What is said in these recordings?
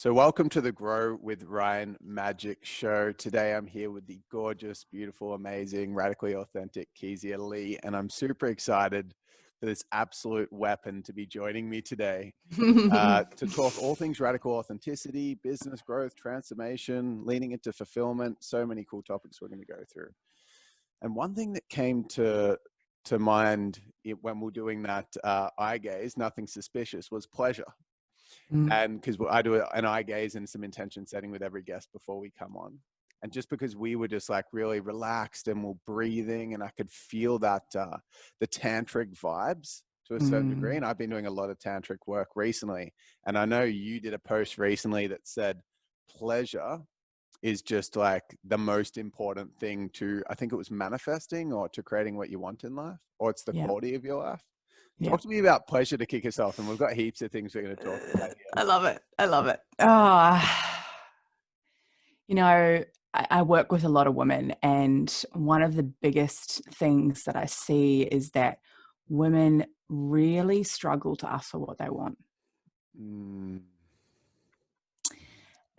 So welcome to the Grow with Ryan Magic Show. Today I'm here with the gorgeous, beautiful, amazing, radically authentic Keezia Leigh, and I'm super excited for this absolute weapon to be joining me today to talk all things radical authenticity, business growth, transformation, leaning into fulfillment, so many cool topics we're going to go through. And one thing that came to mind when we're doing that eye gaze, nothing suspicious, was pleasure. And because I do an eye gaze and some intention setting with every guest before we come on. And just because we were just like really relaxed and we're breathing, and I could feel that the tantric vibes to a certain degree. And I've been doing a lot of tantric work recently. And I know you did a post recently that said pleasure is just like the most important thing to, I think it was manifesting or to creating what you want in life, or it's the quality of your life. Talk to me about pleasure to kick us off, and we've got heaps of things we're going to talk about here. I love it. I love it. I work with a lot of women, and one of the biggest things that I see is that women really struggle to ask for what they want.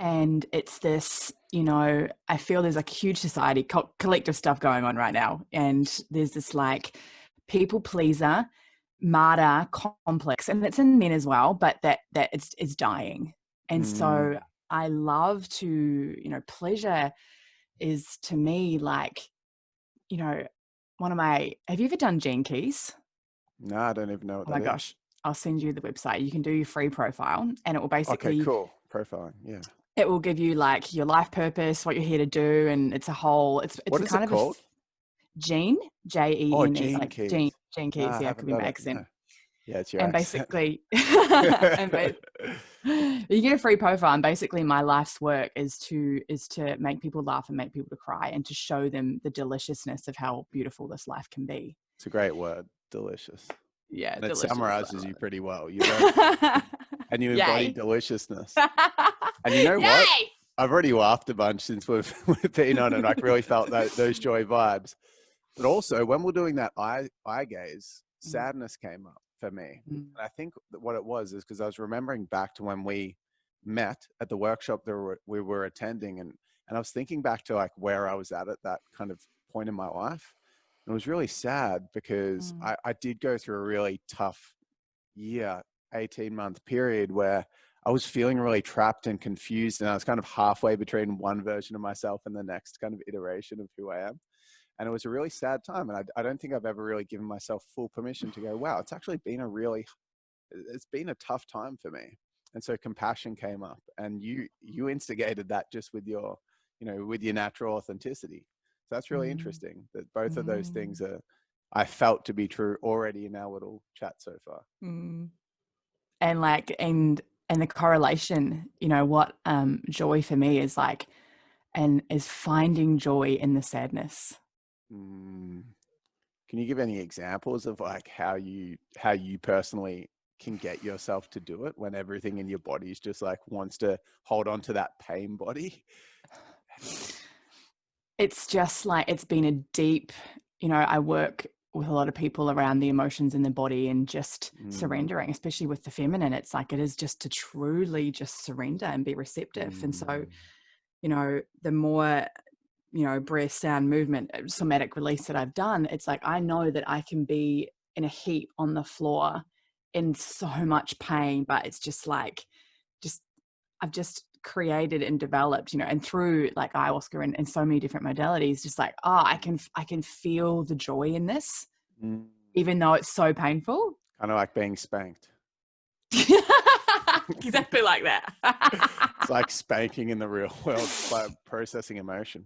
And it's this, I feel there's like huge society, collective stuff going on right now. And there's this like people pleaser, martyr complex, and it's in men as well, but that it's dying. And so I love to, pleasure is to me like, have you ever done Gene Keys? No, I don't even know what that is. Oh my gosh, I'll send you the website. You can do your free profile, and it will basically, okay, cool. Profiling, yeah. It will give you like your life purpose, what you're here to do, and it's a whole. It's what a is kind it of called? Gene, Jene, Oh, Gene like Keys. Gene Keys. Yeah, it could be my accent. No. Yeah, it's your and accent. Basically, you get a free profile, and basically my life's work is to make people laugh and make people to cry, and to show them the deliciousness of how beautiful this life can be. It's a great word, delicious. Yeah, and it delicious. summarizes you pretty well. And you embody deliciousness. And you know what? I've already laughed a bunch since we've been on, and like really felt those joy vibes. But also when we're doing that eye gaze, sadness came up for me. And I think that what it was is because I was remembering back to when we met at the workshop that we were attending, and I was thinking back to like where I was at that kind of point in my life. And it was really sad because I did go through a really tough year, 18-month period where I was feeling really trapped and confused, and I was kind of halfway between one version of myself and the next kind of iteration of who I am. And it was a really sad time. And I don't think I've ever really given myself full permission to go, wow, it's actually been it's been a tough time for me. And so compassion came up, and you instigated that just with your, with your natural authenticity. So that's really interesting that both of those things I felt to be true already in our little chat so far. And like, and the correlation, what joy for me is like, and is finding joy in the sadness. Can you give any examples of like how you personally can get yourself to do it when everything in your body is just like wants to hold on to that pain body? It's just like, it's been a deep, I work with a lot of people around the emotions in the body and just surrendering, especially with the feminine. It's like, it is just to truly just surrender and be receptive. And so, the more, breath, sound, movement, somatic release that I've done, it's like, I know that I can be in a heap on the floor in so much pain, but it's just like, I've just created and developed, and through like ayahuasca and so many different modalities, just like, I can feel the joy in this, even though it's so painful. Kind of like being spanked. Exactly like that. It's like spanking in the real world, by processing emotion.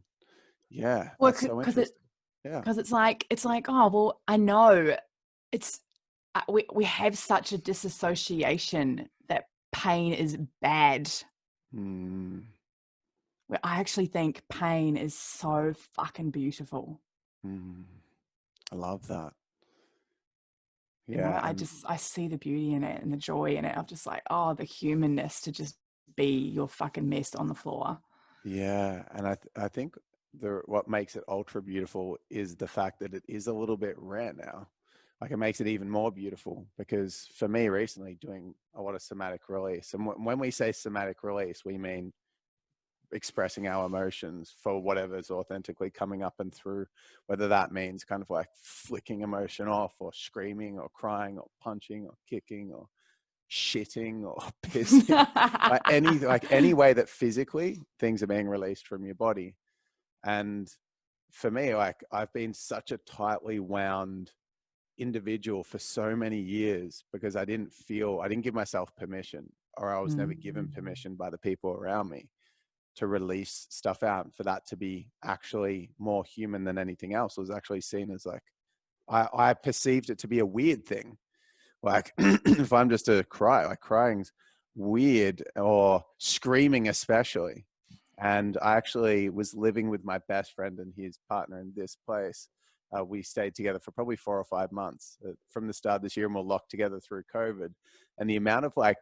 Yeah, well, that's so interesting. Because it's like, oh well, I know it's we have such a disassociation that pain is bad. Where I actually think pain is so fucking beautiful. I love that. Yeah, I see the beauty in it and the joy in it. I'm just like, oh, the humanness to just be your fucking mess on the floor. Yeah, and I think what makes it ultra beautiful is the fact that it is a little bit rare now. like it makes it even more beautiful, because for me recently doing a lot of somatic release, and when we say somatic release, we mean expressing our emotions for whatever's authentically coming up and through, whether that means kind of like flicking emotion off, or screaming, or crying, or punching, or kicking, or shitting, or pissing, like any way that physically things are being released from your body. And for me, like I've been such a tightly wound individual for so many years because I didn't give myself permission, or I was never given permission by the people around me to release stuff out, and for that to be actually more human than anything else. It was actually seen as like, I perceived it to be a weird thing. Like if I'm just to cry, like crying's weird, or screaming especially. And I actually was living with my best friend and his partner in this place. We stayed together for probably 4 or 5 months from the start of this year, and we're locked together through COVID. And the amount of like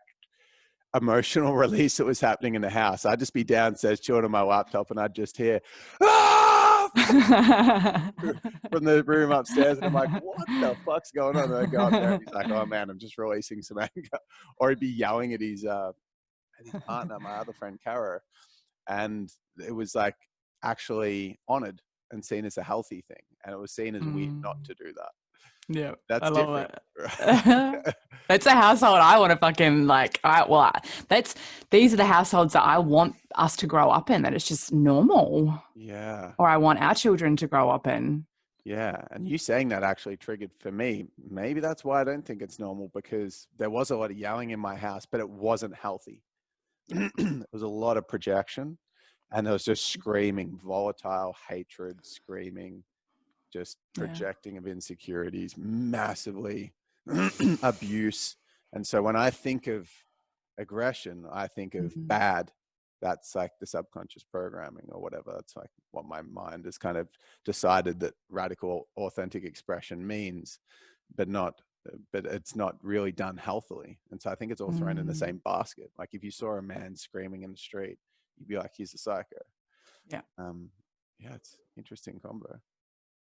emotional release that was happening in the house, I'd just be downstairs chilling on my laptop, and I'd just hear, ah! from the room upstairs, and I'm like, what the fuck's going on? And I go up there, and he's like, oh man, I'm just releasing some anger. Or he'd be yelling at his partner, my other friend Kara, and it was like actually honored and seen as a healthy thing, and it was seen as weird not to do that. Yeah, that's I love different. it. That's a household I want to fucking like. These are the households that I want us to grow up in. That it's just normal. Yeah. Or I want our children to grow up in. Yeah, and you saying that actually triggered for me. Maybe that's why I don't think it's normal, because there was a lot of yelling in my house, but it wasn't healthy. There was a lot of projection, and there was just screaming, volatile hatred, screaming, just projecting of insecurities, massively abuse. And so when I think of aggression, I think of bad. That's like the subconscious programming or whatever. That's like what my mind has kind of decided that radical authentic expression means, but it's not really done healthily. And so I think it's all thrown in the same basket. Like if you saw a man screaming in the street, you'd be like, he's a psycho. Yeah. Yeah, it's interesting combo.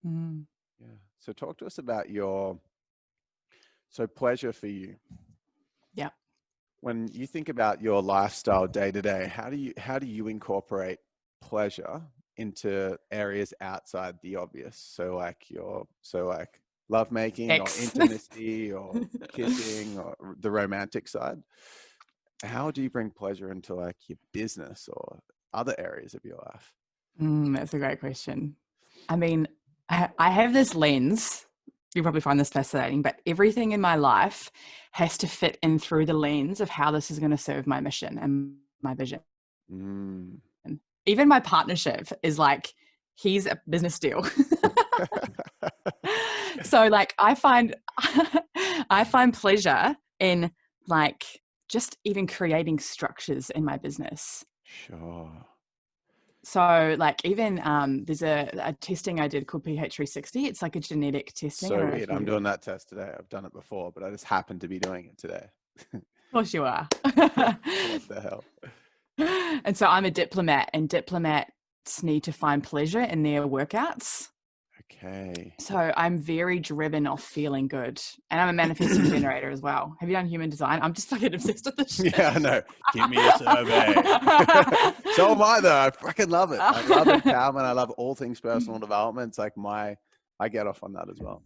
Yeah. So talk to us about pleasure for you. Yeah. When you think about your lifestyle day to day, how do you incorporate pleasure into areas outside the obvious? So like lovemaking or intimacy or kissing or the romantic side. How do you bring pleasure into like your business or other areas of your life? That's a great question. I mean, I have this lens. You'll probably find this fascinating, but everything in my life has to fit in through the lens of how this is going to serve my mission and my vision. Even my partnership is like, he's a business deal. So like I find pleasure in like just even creating structures in my business. Sure. So like even there's a testing I did called pH360. It's like a genetic testing. So weird. I'm doing that test today. I've done it before, but I just happened to be doing it today. Of course you are. What the hell? And so I'm a diplomat, and diplomats need to find pleasure in their workouts. Okay. So I'm very driven off feeling good, and I'm a manifesting generator as well. Have you done human design? I'm just fucking obsessed with this shit. Yeah, I know. Give me a survey. So am I though. I fucking love it. I love empowerment. I love all things personal development. It's like I get off on that as well.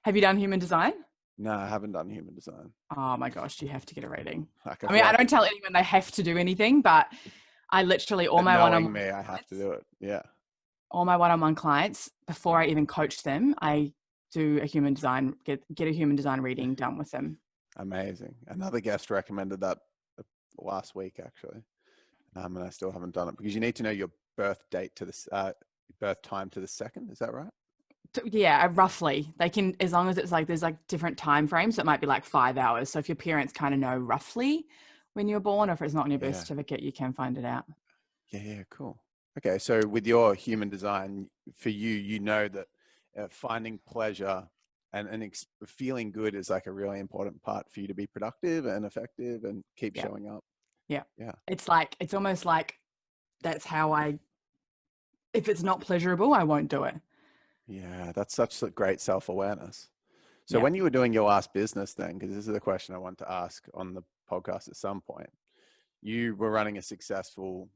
Have you done human design? No, I haven't done human design. Oh my gosh, you have to get a reading. Like, I don't tell anyone they have to do anything, but I literally I have to do it. Yeah. All my one-on-one clients, before I even coach them, I do a human design, get a human design reading done with them. Amazing. Another guest recommended that last week, actually. And I still haven't done it, because you need to know your birth date to this, birth time to the second. Is that right? Yeah, roughly. They can, as long as it's like, there's like different time frames. So it might be like 5 hours. So if your parents kind of know roughly when you were born, or if it's not on your birth certificate, you can find it out. Yeah, cool. Okay, so with your human design, for you, you know that finding pleasure and feeling good is like a really important part for you to be productive and effective and keep showing up. Yeah. It's almost like that's how if it's not pleasurable, I won't do it. Yeah, that's such a great self-awareness. So when you were doing your last business then, because this is a question I want to ask on the podcast at some point, you were running a successful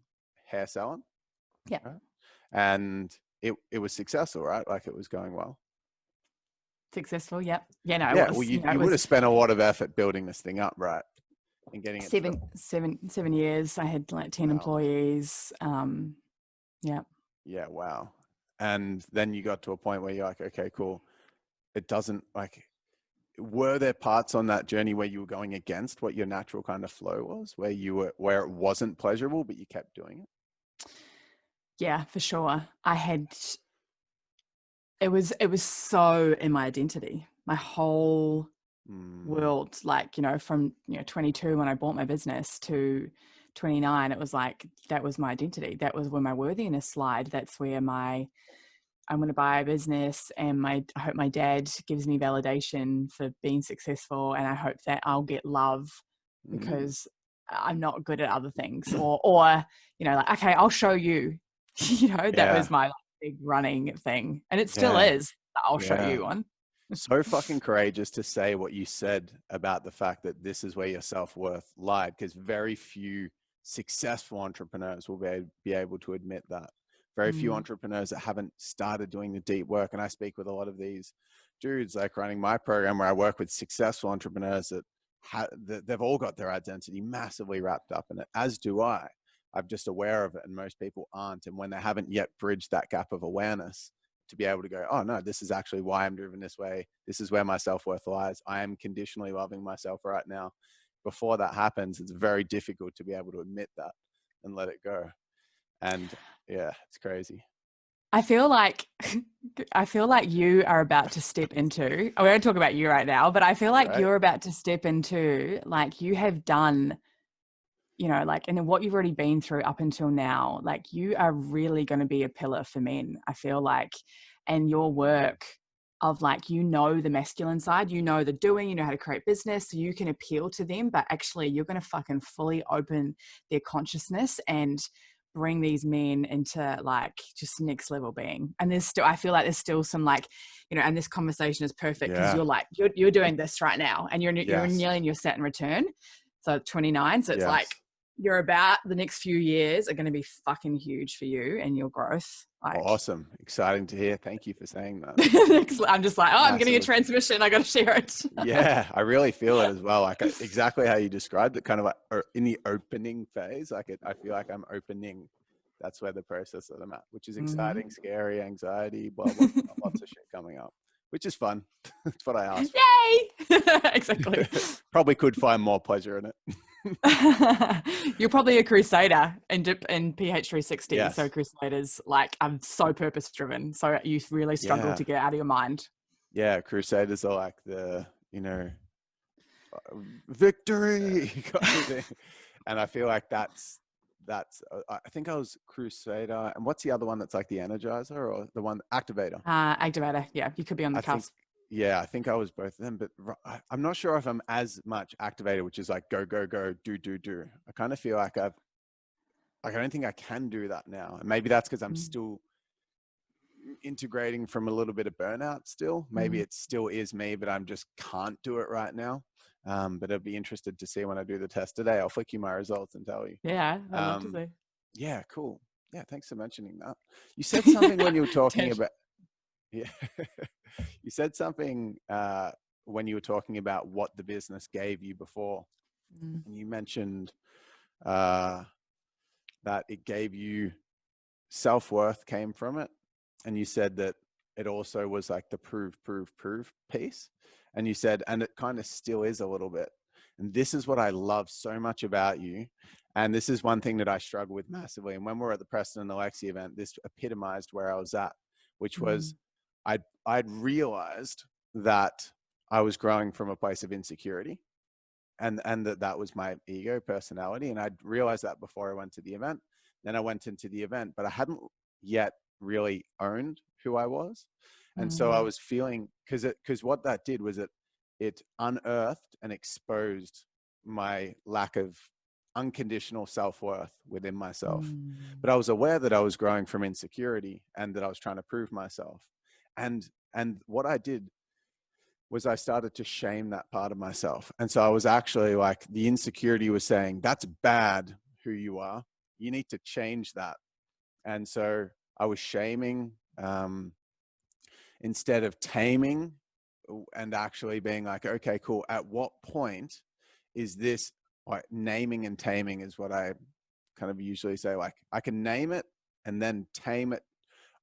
hair salon. Yeah. Right? And it was successful, right? Like it was going well. Successful. Yep. Yeah, no, Yeah. it was, Well, you would have spent a lot of effort building this thing up, right? And getting it 7 years. I had like 10 employees. Yeah. Yeah. Wow. And then you got to a point where you're like, okay, cool. It doesn't like, were there parts on that journey where you were going against what your natural kind of flow was, where it wasn't pleasurable, but you kept doing it? Yeah, for sure. It was so in my identity, my whole world, like, from, 22 when I bought my business to 29, it was like, that was my identity. That was where my worthiness slide. That's where I'm going to buy a business and I hope my dad gives me validation for being successful. And I hope that I'll get love because I'm not good at other things or, like, okay, I'll show you, that was my big running thing. And it still is. I'll show you one. So fucking courageous to say what you said about the fact that this is where your self-worth lied, because very few successful entrepreneurs will be able to admit that. Very few entrepreneurs that haven't started doing the deep work. And I speak with a lot of these dudes like running my program where I work with successful entrepreneurs that they've all got their identity massively wrapped up in it, as do I. I'm just aware of it and most people aren't. And when they haven't yet bridged that gap of awareness to be able to go, oh no, this is actually why I'm driven this way. This is where my self-worth lies. I am conditionally loving myself right now. Before that happens, it's very difficult to be able to admit that and let it go. And yeah, it's crazy. I feel like you are about to step into, we're going to talk about you right now, but I feel like you're about to step into, like, you have done, like, and what you've already been through up until now, like, you are really going to be a pillar for men, I feel like. And your work of, like, the masculine side, the doing, how to create business, so you can appeal to them, but actually you're going to fucking fully open their consciousness and bring these men into, like, just next level being. And I feel like there's still some, like, and this conversation is perfect because you're like, you're doing this right now and you're nearly in your Saturn return. So 29. So it's like, you're about, the next few years are going to be fucking huge for you and your growth. Like, awesome. Exciting to hear. Thank you for saying that. I'm just like, I'm getting a transmission. I got to share it. Yeah, I really feel it as well. Like exactly how you described it, kind of like in the opening phase. Like I feel like I'm opening. That's where the process that I'm at, which is exciting, scary, anxiety, blah, blah, blah, lots of shit coming up, which is fun. That's what I asked for. Yay! Exactly. Probably could find more pleasure in it. You're probably a crusader in PH360. Yes. So crusaders, like, I'm so purpose driven. So you really struggle to get out of your mind. Yeah, crusaders are like the, victory kind of thing. And I feel like that's I think I was crusader, and what's the other one that's like the energizer or the one activator? Activator. Yeah, you could be on the cusp. I think I was both of them, but I'm not sure if I'm as much activator, which is like go, go, go, do, do, do. I kind of feel like I don't think I can do that now. And maybe that's because I'm still integrating from a little bit of burnout still. Maybe it still is me, but I'm just can't do it right now. But I'd be interested to see when I do the test today. I'll flick you my results and tell you. Yeah, I'd love to see. Yeah, cool. Yeah, thanks for mentioning that. You said something when you were talking about... Yeah. You said something when you were talking about what the business gave you before. And you mentioned that it gave you self-worth came from it. And you said that it also was like the prove piece. And you said, and it kind of still is a little bit. And this is what I love so much about you. And this is one thing that I struggle with massively. And when we were at the Preston and Alexi event, this epitomized where I was at, which was I'd realized that I was growing from a place of insecurity and that was my ego personality. And I'd realized that before I went to the event. Then I went into the event, but I hadn't yet really owned who I was. And so I was feeling, because what that did was it unearthed and exposed my lack of unconditional self-worth within myself. But I was aware that I was growing from insecurity and that I was trying to prove myself. And what I did was I started to shame that part of myself. And so I was actually like, the insecurity was saying, that's bad who you are. You need to change that. And so I was shaming instead of taming, and actually being like, okay, cool. At what point is this, like, naming and taming is what I kind of usually say, like, I can name it and then tame it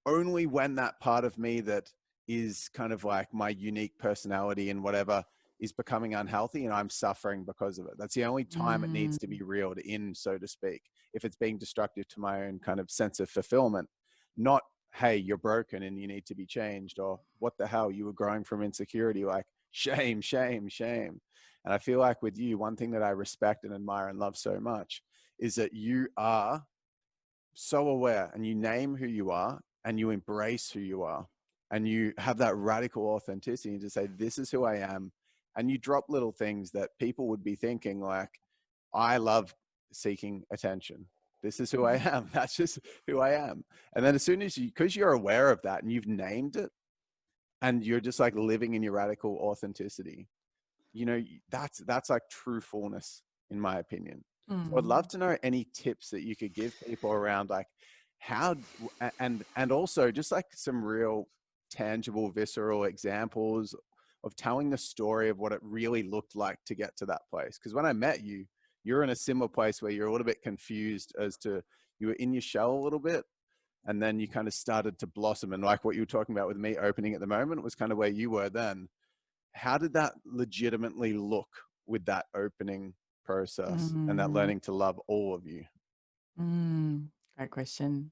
only when that part of me that is kind of like my unique personality and whatever is becoming unhealthy and I'm suffering because of it. That's the only time it needs to be reeled in, so to speak. If it's being destructive to my own kind of sense of fulfillment, not, hey, you're broken and you need to be changed, or what the hell, you were growing from insecurity, like shame, shame, shame. And I feel like with you, one thing that I respect and admire and love so much is that you are so aware and you name who you are and you embrace who you are and you have that radical authenticity to say, this is who I am. And you drop little things that people would be thinking like, I love seeking attention. This is who I am. That's just who I am. And then as soon as because you're aware of that and you've named it and you're just like living in your radical authenticity, that's like true fullness, in my opinion. So I'd love to know any tips that you could give people around like how, and also just like some real tangible, visceral examples of telling the story of what it really looked like to get to that place. Because when I met you, you're in a similar place where you're a little bit confused as to, you were in your shell a little bit, and then you kind of started to blossom. And like what you were talking about with me opening at the moment was kind of where you were then. How did that legitimately look with that opening process and that learning to love all of you? Great question.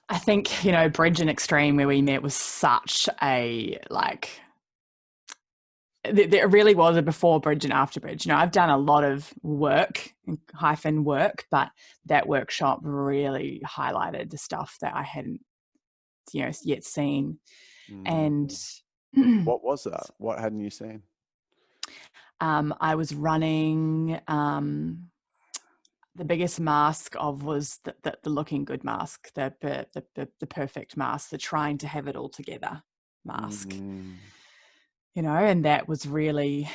I think, Bridge and Extreme, where we met, was such a, like, there really was a before Bridge and after Bridge. I've done a lot of work, but that workshop really highlighted the stuff that I hadn't, yet seen. And what was that? What hadn't you seen? I was running, the biggest mask was the looking good mask, the perfect mask, the trying to have it all together mask, and that was really, it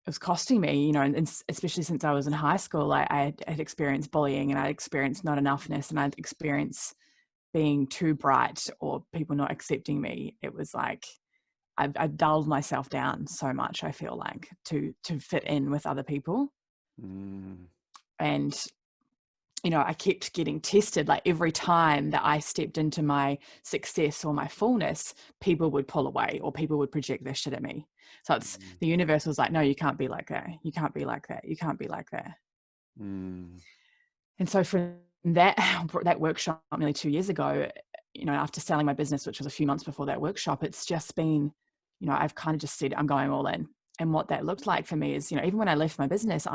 was costing me, and especially since I was in high school, I had experienced bullying and I'd experienced not enoughness and I'd experienced being too bright or people not accepting me. It was like, I dulled myself down so much, I feel like, to fit in with other people. And, I kept getting tested. Like every time that I stepped into my success or my fullness, people would pull away or people would project their shit at me. So the universe was like, no, you can't be like that. You can't be like that. You can't be like that. And so from that workshop nearly 2 years ago, after selling my business, which was a few months before that workshop, it's just been, I've kind of just said, I'm going all in. And what that looked like for me is, even when I left my business,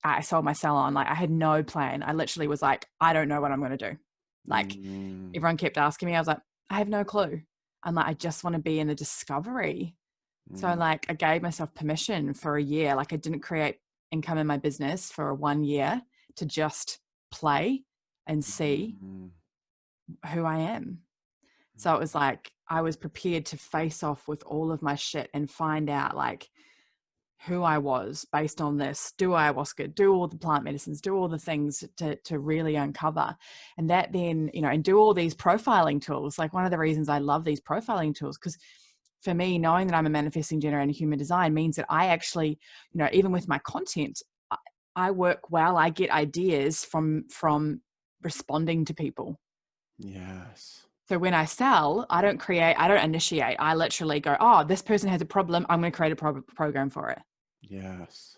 I sold my salon. Like I had no plan. I literally was like, I don't know what I'm going to do. Like everyone kept asking me. I was like, I have no clue. I'm like, I just want to be in the discovery. So like I gave myself permission for a year. Like I didn't create income in my business for 1 year to just play and see who I am. So it was like, I was prepared to face off with all of my shit and find out like who I was based on this, do ayahuasca, do all the plant medicines, do all the things to really uncover. And that then, and do all these profiling tools. Like one of the reasons I love these profiling tools, because for me, knowing that I'm a manifesting generator in human design means that I actually, even with my content, I work well. I get ideas from responding to people. Yes. So when I sell, I don't initiate. I literally go, oh, this person has a problem. I'm going to create a program for it. Yes.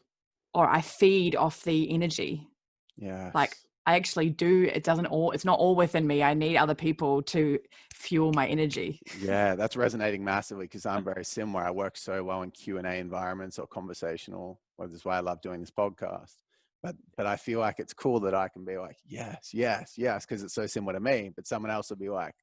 Or I feed off the energy. Yes. Like I actually do. It's not all within me. I need other people to fuel my energy. Yeah, that's resonating massively because I'm very similar. I work so well in Q&A environments or conversational. Well, this is why I love doing this podcast. But I feel like it's cool that I can be like, yes, yes, yes, because it's so similar to me. But someone else will be like,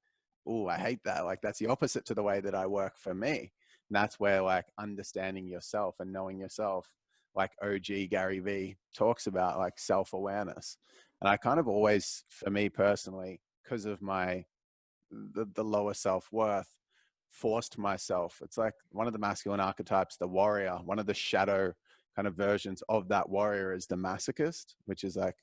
oh, I hate that. Like that's the opposite to the way that I work for me. And that's where like understanding yourself and knowing yourself, like OG Gary Vee talks about, like self-awareness. And I kind of always, for me personally, because of the lower self-worth, forced myself. It's like one of the masculine archetypes, the warrior, one of the shadow kind of versions of that warrior is the masochist, which is like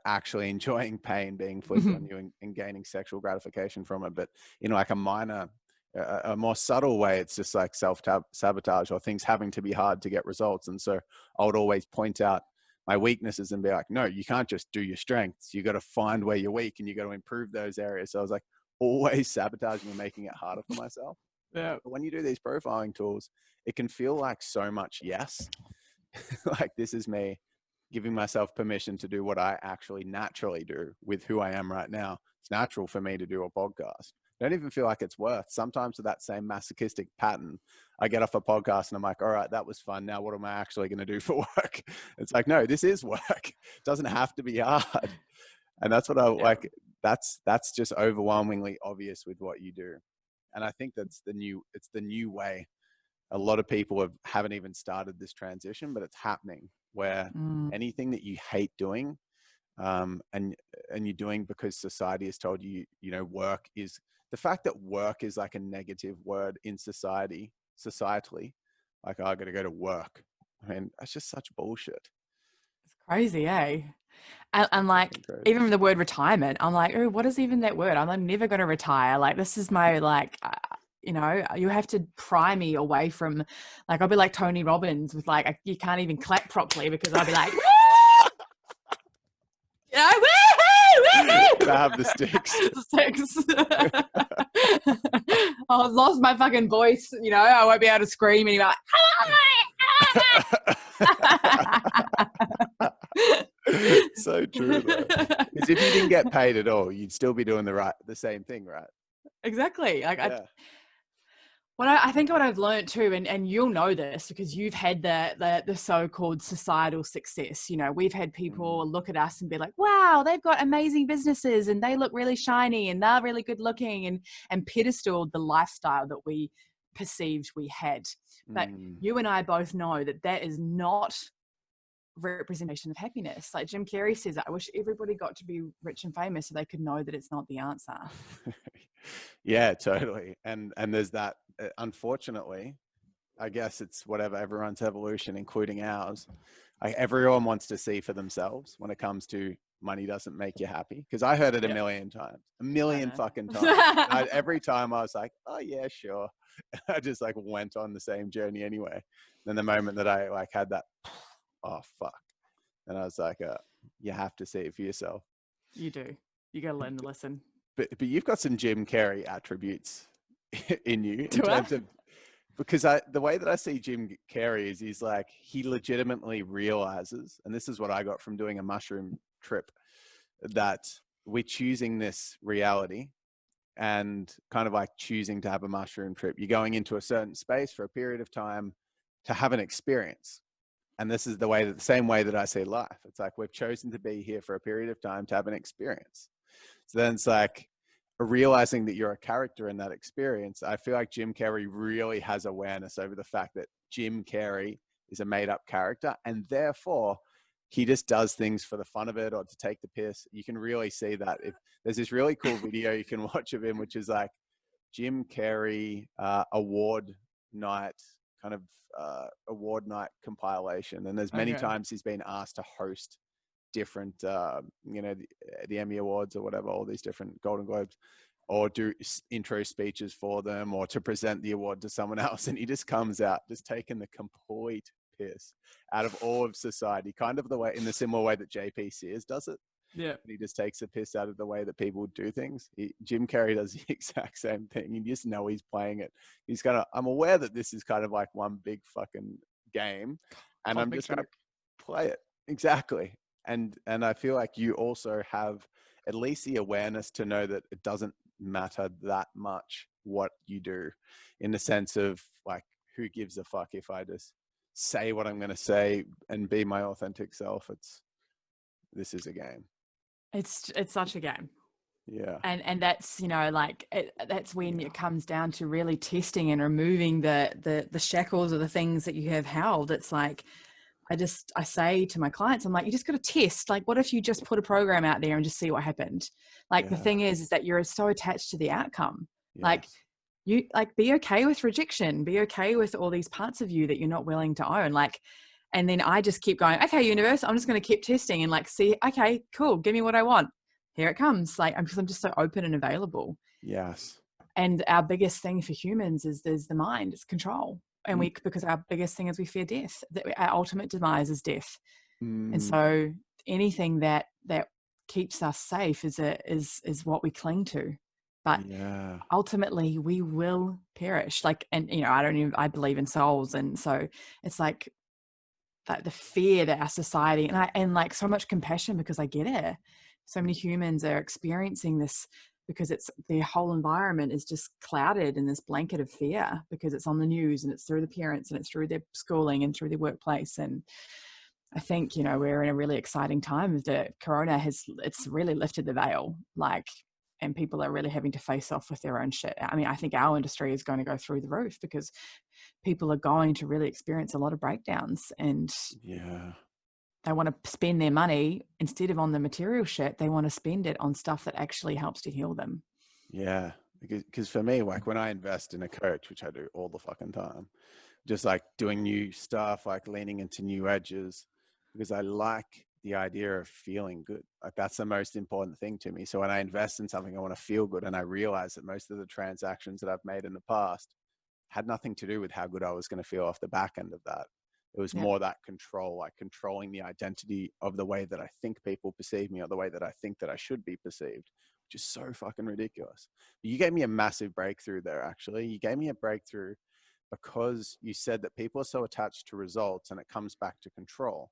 actually enjoying pain being flipped on you and gaining sexual gratification from it. But in like a more subtle way, it's just like self-sabotage or things having to be hard to get results. And so I would always point out my weaknesses and be like, no, you can't just do your strengths. You got to find where you're weak and you got to improve those areas. So I was like always sabotaging and making it harder for myself. Yeah. But when you do these profiling tools, it can feel like so much yes. Like this is me giving myself permission to do what I actually naturally do with who I am right now. It's natural for me to do a podcast. I don't even feel like it's worth. Sometimes with that same masochistic pattern, I get off a podcast and I'm like, all right, that was fun. Now what am I actually going to do for work? It's like, no, this is work. It doesn't have to be hard. And that's what I like. That's just overwhelmingly obvious with what you do. And I think it's the new way. A lot of people haven't even started this transition, but it's happening where anything that you hate doing, and you're doing because society has told you, work is the fact that work is like a negative word in societally, like, oh, I got to go to work. I mean, that's just such bullshit. It's crazy, eh? And like, even the word retirement, I'm like, oh, what is even that word? I'm never going to retire. Like, this is my, like, you have to pry me away from, like, I'll be like Tony Robbins with like, you can't even clap properly because I'll be like, I have the sticks. I've lost my fucking voice. I won't be able to scream anymore. So true though. Because if you didn't get paid at all, you'd still be doing the same thing, right? Exactly. I think what I've learned too, and you'll know this because you've had the so-called societal success. We've had people look at us and be like, wow, they've got amazing businesses and they look really shiny and they're really good looking, and pedestaled the lifestyle that we perceived we had. But you and I both know that is not representation of happiness. Like Jim Carrey says, I wish everybody got to be rich and famous so they could know that it's not the answer. Yeah, totally. And there's that, unfortunately, I guess it's whatever, everyone's evolution, including ours. Like everyone wants to see for themselves when it comes to money doesn't make you happy. Because I heard it a million fucking times. Every time I was like, oh yeah, sure. I just like went on the same journey anyway. Then the moment that I like had that, oh fuck. And I was like, you have to see it for yourself. You do. You got to learn to listen. But you've got some Jim Carrey attributes in you in terms of, because the way that I see Jim Carrey is he's like, he legitimately realizes, and this is what I got from doing a mushroom trip, that we're choosing this reality and kind of like choosing to have a mushroom trip. You're going into a certain space for a period of time to have an experience. And this is the same way that I see life. It's like, we've chosen to be here for a period of time to have an experience. So then it's like realizing that you're a character in that experience. I feel like Jim Carrey really has awareness over the fact that Jim Carrey is a made up character, and therefore he just does things for the fun of it or to take the piss. You can really see that. If there's this really cool video you can watch of him, which is like Jim Carrey award night compilation. And there's many times he's been asked to host different, the Emmy Awards or whatever, all these different Golden Globes, or do intro speeches for them, or to present the award to someone else. And he just comes out just taking the complete piss out of all of society, kind of in the similar way that JP Sears does it. Yeah. He just takes the piss out of the way that people do things. Jim Carrey does the exact same thing. You just know he's playing it. I'm aware that this is kind of like one big fucking game, and I'm just going to play it. Exactly. And I feel like you also have at least the awareness to know that it doesn't matter that much what you do, in the sense of like, who gives a fuck if I just say what I'm going to say and be my authentic self. This is a game. It's such a game. Yeah. And that's, that's when it comes down to really testing and removing the shackles or the things that you have held. It's like, I say to my clients, I'm like, you just got to test. Like, what if you just put a program out there and just see what happened? Like, the thing is that you're so attached to the outcome. Yes. Like, you like, be okay with rejection, be okay with all these parts of you that you're not willing to own. Like, and then I just keep going, okay, universe, I'm just going to keep testing and like, see, okay, cool. Give me what I want. Here it comes. Like, because I'm just so open and available. Yes. And our biggest thing for humans is there's the mind, it's control. And because our biggest thing is we fear death, that our ultimate demise is death. And so anything that keeps us safe is what we cling to. But ultimately we will perish. Like, and you know, I believe in souls. And so it's like that, the fear that our society, and like so much compassion, because I get it. So many humans are experiencing this because it's their whole environment is just clouded in this blanket of fear, because it's on the news and it's through the parents and it's through their schooling and through their workplace. And I think, you know, we're in a really exciting time that Corona it's really lifted the veil, like, and people are really having to face off with their own shit. I mean, I think our industry is going to go through the roof because people are going to really experience a lot of breakdowns, and they want to spend their money instead of on the material shit. They want to spend it on stuff that actually helps to heal them. Yeah. Because for me, like when I invest in a coach, which I do all the fucking time, just like doing new stuff, like leaning into new edges, because I like the idea of feeling good. Like that's the most important thing to me. So when I invest in something, I want to feel good. And I realize that most of the transactions that I've made in the past had nothing to do with how good I was going to feel off the back end of that. It was more that control, like controlling the identity of the way that I think people perceive me, or the way that I think that I should be perceived, which is so fucking ridiculous. But you gave me a massive breakthrough there, actually. You gave me a breakthrough because you said that people are so attached to results and it comes back to control.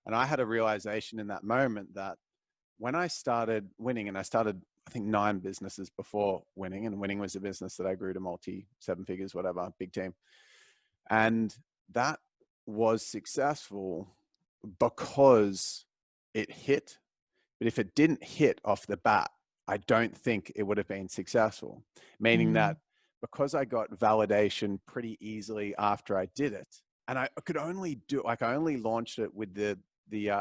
And I had a realization in that moment that when I started winning, and I started, I think 9 businesses before winning, and winning was a business that I grew to multi 7 figures, whatever, big team. And that was successful because it hit. But if it didn't hit off the bat, I don't think it would have been successful. Meaning that because I got validation pretty easily after I did it, and I could only do, like, I only launched it with the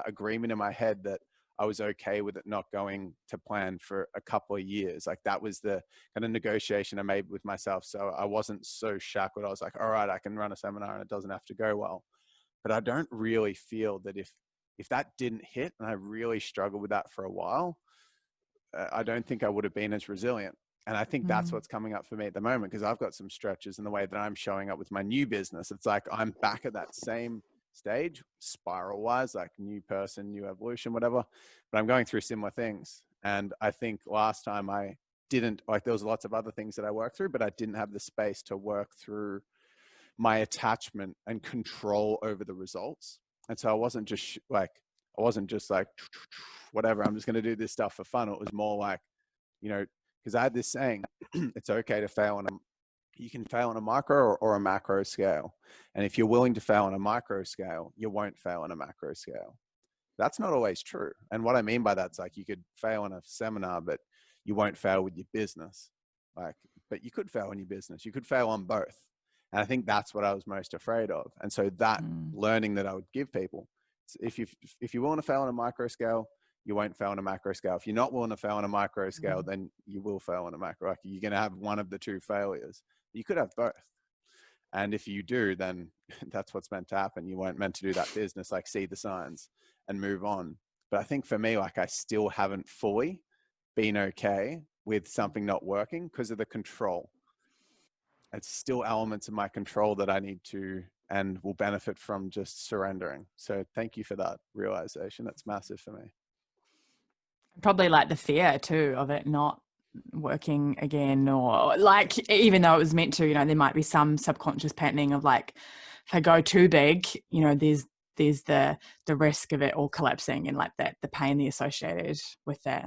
agreement in my head that I was okay with it not going to plan for a couple of years. Like that was the kind of negotiation I made with myself. So I wasn't so shackled. I was like, all right, I can run a seminar and it doesn't have to go well. But I don't really feel that if that didn't hit, and I really struggled with that for a while, I don't think I would have been as resilient. And I think that's what's coming up for me at the moment, because I've got some stretches in the way that I'm showing up with my new business. It's like I'm back at that same stage, spiral wise, like new person, new evolution, whatever. But I'm going through similar things. And I think last time I didn't, like, there was lots of other things that I worked through, but I didn't have the space to work through my attachment and control over the results. And so I wasn't just like, whatever, I'm just going to do this stuff for fun. It was more like, you know, because I had this saying, it's okay to fail on you can fail on a micro or a macro scale. And if you're willing to fail on a micro scale, you won't fail on a macro scale. That's not always true. And what I mean by that's like, you could fail on a seminar, but you won't fail with your business. Like, but you could fail on your business. You could fail on both. And I think that's what I was most afraid of. And so that learning that I would give people, if you want to fail on a micro scale, you won't fail on a macro scale. If you're not willing to fail on a micro scale, then you will fail on a macro. Like, you're going to have one of the two failures. You could have both. And if you do, then that's what's meant to happen. You weren't meant to do that business, like see the signs and move on. But I think for me, like, I still haven't fully been okay with something not working because of the control. It's still elements of my control that I need to and will benefit from just surrendering. So thank you for that realization. That's massive for me. Probably like the fear too of it not working again, or like, even though it was meant to, you know, there might be some subconscious patterning of like, if I go too big, you know, there's the risk of it all collapsing, and like that, the pain the associated with that.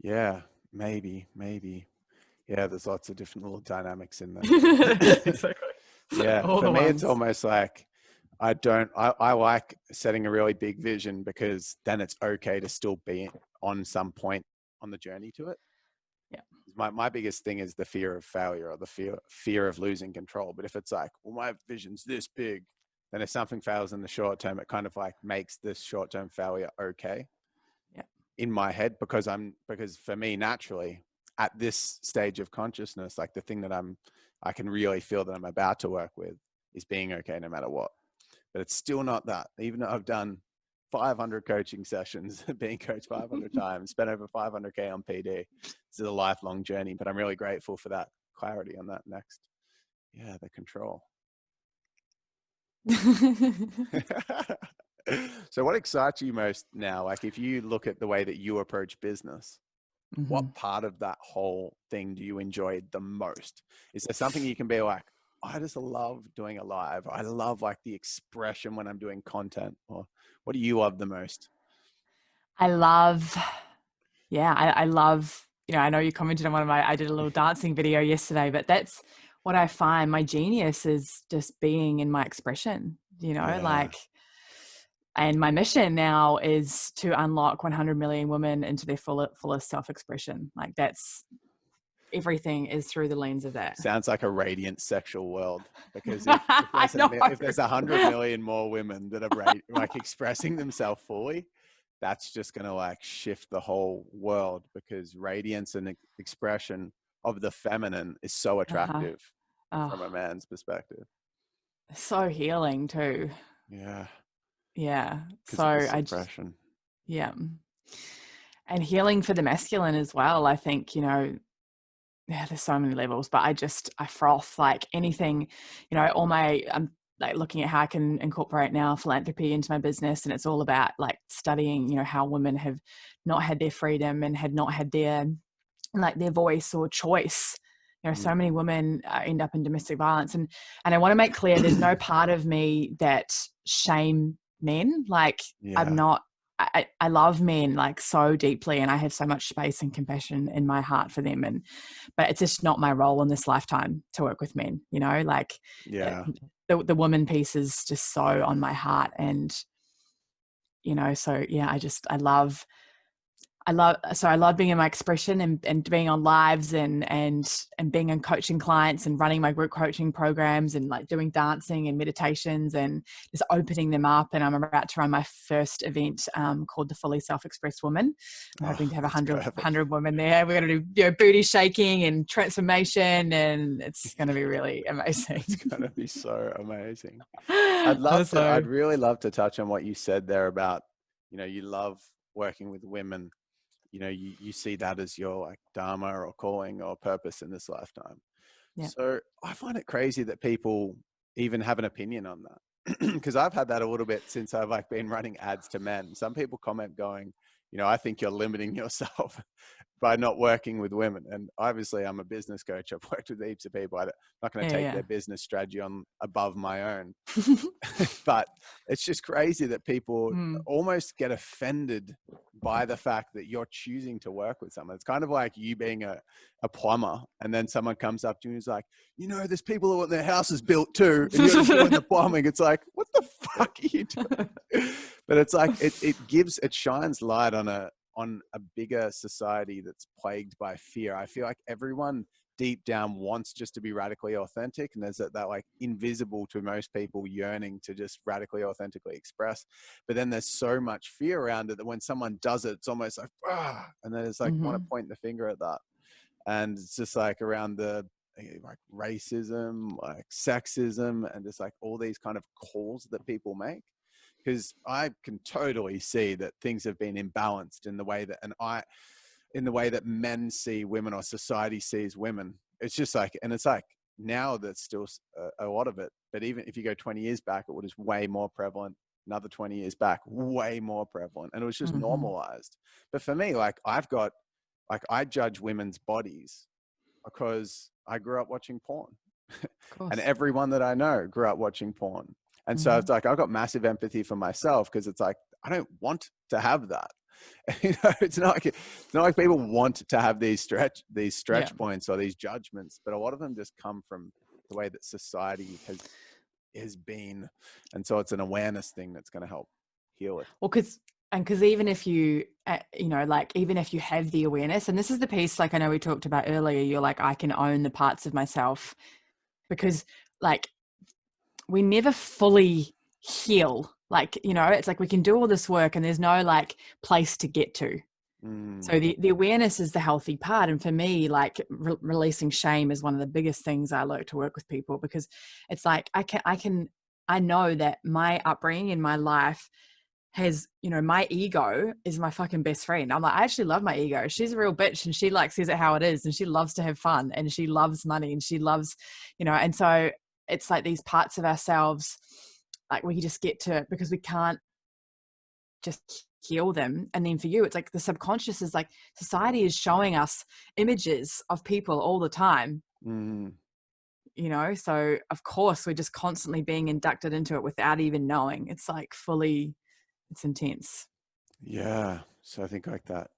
Yeah, maybe. Yeah, there's lots of different little dynamics in there. Exactly. Yeah, all for me, ones. it's almost like I like setting a really big vision, because then it's okay to still be on some point on the journey to it. Yeah. My biggest thing is the fear of failure, or the fear of losing control. But if it's like, well, my vision's this big, then if something fails in the short term, it kind of like makes this short-term failure okay. Yeah. In my head, because for me, naturally, at this stage of consciousness, like the thing that I can really feel that I'm about to work with is being okay no matter what. But it's still not that. Even though I've done 500 coaching sessions, being coached 500 times, spent over 500K on PD. This is a lifelong journey, but I'm really grateful for that clarity on that next. Yeah, the control. So what excites you most now? Like if you look at the way that you approach business, what part of that whole thing do you enjoy the most? Is there something you can be like, I just love doing a live. I love like the expression when I'm doing content. Or what do you love the most? I love, I love, I know you commented on I did a little dancing video yesterday, but that's what I find. My genius is just being in my expression, like, and my mission now is to unlock 100 million women into their fullest self-expression. Like that's, everything is through the lens of that. Sounds like a radiant sexual world, because if there's 100 million more women that are like expressing themselves fully, that's just going to like shift the whole world, because radiance and expression of the feminine is so attractive from a man's perspective. So healing too. Yeah. So and healing for the masculine as well. I think, there's so many levels, but I froth like anything, I'm like looking at how I can incorporate now philanthropy into my business. And it's all about like studying, how women have not had their freedom and had not had their voice or choice. So many women end up in domestic violence. And I want to make clear, there's no part of me that shame men. Like I'm not, I love men like so deeply, and I have so much space and compassion in my heart for them. But it's just not my role in this lifetime to work with men, the woman piece is just so on my heart. And, I love being in my expression and being on lives and being on coaching clients and running my group coaching programs and like doing dancing and meditations and just opening them up. And I'm about to run my first event called the Fully Self-Expressed Woman. I'm hoping to have 100 women there. We're going to do booty shaking and transformation, and it's going to be really amazing. It's going to be so amazing. I'd really love to touch on what you said there about, you love working with women. You see that as your like dharma or calling or purpose in this lifetime. Yeah. So I find it crazy that people even have an opinion on that, because I've had that a little bit since I've like been running ads to men. Some people comment going, I think you're limiting yourself by not working with women. And obviously I'm a business coach. I've worked with heaps of people. I'm not going to take their business strategy on above my own. But it's just crazy that people almost get offended by the fact that you're choosing to work with someone. It's kind of like you being a plumber, and then someone comes up to you and is like, there's people who want their houses built too, and you're just doing the plumbing. It's like, what the fuck are you doing? But it's like, it shines light on a bigger society that's plagued by fear. I feel like everyone deep down wants just to be radically authentic, and there's that like invisible to most people yearning to just radically authentically express. But then there's so much fear around it that when someone does it, it's almost like and then it's like want to point the finger at that. And it's just like around the like racism, like sexism, and just like all these kind of calls that people make. Because I can totally see that things have been imbalanced in the way that men see women or society sees women. It's just like, and it's like now that's still a lot of it. But even if you go 20 years back, it was way more prevalent. Another 20 years back, way more prevalent. And it was just normalized. But for me, like I judge women's bodies because I grew up watching porn. And everyone that I know grew up watching porn. And so it's like, I've got massive empathy for myself, because it's like, I don't want to have that. It's not like people want to have these stretch points or these judgments, but a lot of them just come from the way that society has been. And so it's an awareness thing that's going to help heal it. Well, because even if you, even if you have the awareness, and this is the piece, like I know we talked about earlier, you're like, I can own the parts of myself, because like, we never fully heal. Like, it's like we can do all this work and there's no like place to get to. So the awareness is the healthy part. And for me, like releasing shame is one of the biggest things I like to work with people, because it's like, I know that my upbringing in my life has, you know, my ego is my fucking best friend. I'm like, I actually love my ego. She's a real bitch, and she like says it how it is, and she loves to have fun, and she loves money, and she loves, you know, and so it's like these parts of ourselves, like we just get to, because we can't just heal them. And then for you, it's like the subconscious is like, society is showing us images of people all the time, you know, so of course we're just constantly being inducted into it without even knowing. It's like fully, it's intense. Yeah. So I think like that,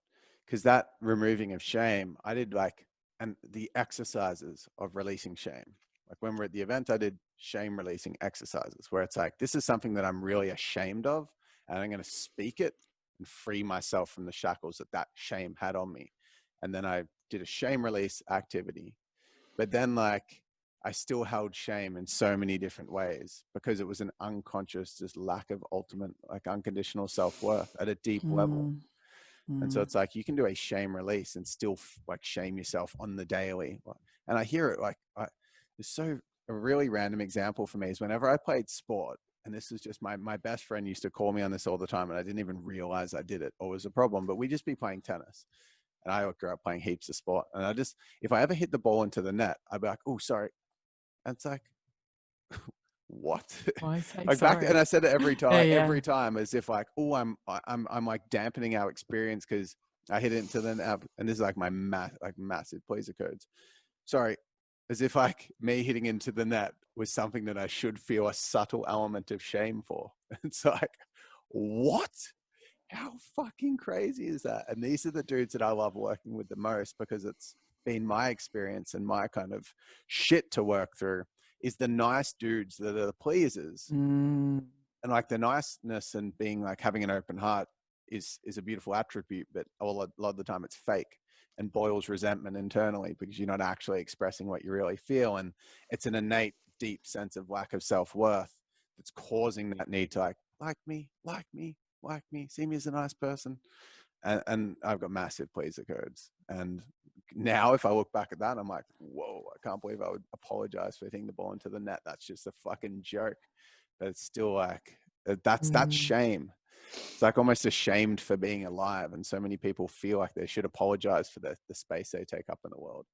because that removing of shame, I did like, and the exercises of releasing shame. Like when we're at the event, I did shame releasing exercises where it's like, this is something that I'm really ashamed of, and I'm going to speak it and free myself from the shackles that that shame had on me. And then I did a shame release activity, but then like I still held shame in so many different ways because it was an unconscious, just lack of ultimate, like unconditional self-worth at a deep level. And so it's like, you can do a shame release and still like shame yourself on the daily. And I hear it like, it's so a really random example for me is whenever I played sport, and this is just my best friend used to call me on this all the time, and I didn't even realize I did it or was a problem, but we'd just be playing tennis. And I grew up playing heaps of sport. And I just, if I ever hit the ball into the net, I'd be like, oh, sorry. And it's like, what? Like back, and I said it every time, every time, as if like, oh, I'm like dampening our experience because I hit it into the net. And this is like my massive pleaser codes. Sorry, as if like me hitting into the net was something that I should feel a subtle element of shame for. It's like, what? How fucking crazy is that? And these are the dudes that I love working with the most, because it's been my experience and my kind of shit to work through is the nice dudes that are the pleasers. And like the niceness and being like having an open heart is a beautiful attribute, but a lot of the time it's fake and boils resentment internally because you're not actually expressing what you really feel. And it's an innate deep sense of lack of self-worth that's causing that need to like me, see me as a nice person. And I've got massive pleaser codes. And now if I look back at that, I'm like, whoa, I can't believe I would apologize for hitting the ball into the net. That's just a fucking joke. But it's still like, that's shame. It's like almost ashamed for being alive. And so many people feel like they should apologize for the space they take up in the world.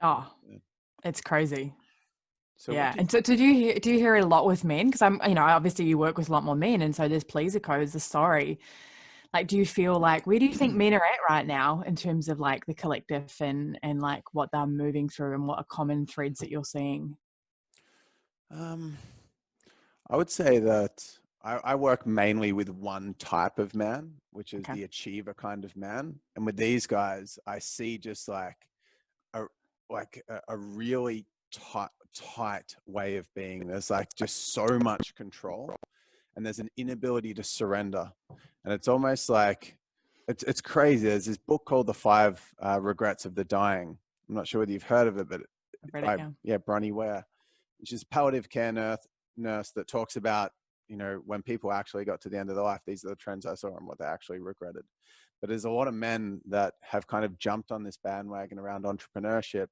Oh, it's crazy. So yeah. And so do you hear it a lot with men? Because I'm, you know, obviously you work with a lot more men. And so there's pleaser codes, the sorry. Like, do you feel like, where do you think men are at right now in terms of like the collective and like what they're moving through and what are common threads that you're seeing? I would say that I work mainly with one type of man, which is the achiever kind of man. And with these guys, I see just like a really tight way of being. There's like just so much control, and there's an inability to surrender. And it's almost like, it's crazy. There's this book called The 5 Regrets of the Dying. I'm not sure whether you've heard of it, but Bronnie Ware, which is a palliative care nurse that talks about, you know, when people actually got to the end of their life, these are the trends I saw and what they actually regretted. But there's a lot of men that have kind of jumped on this bandwagon around entrepreneurship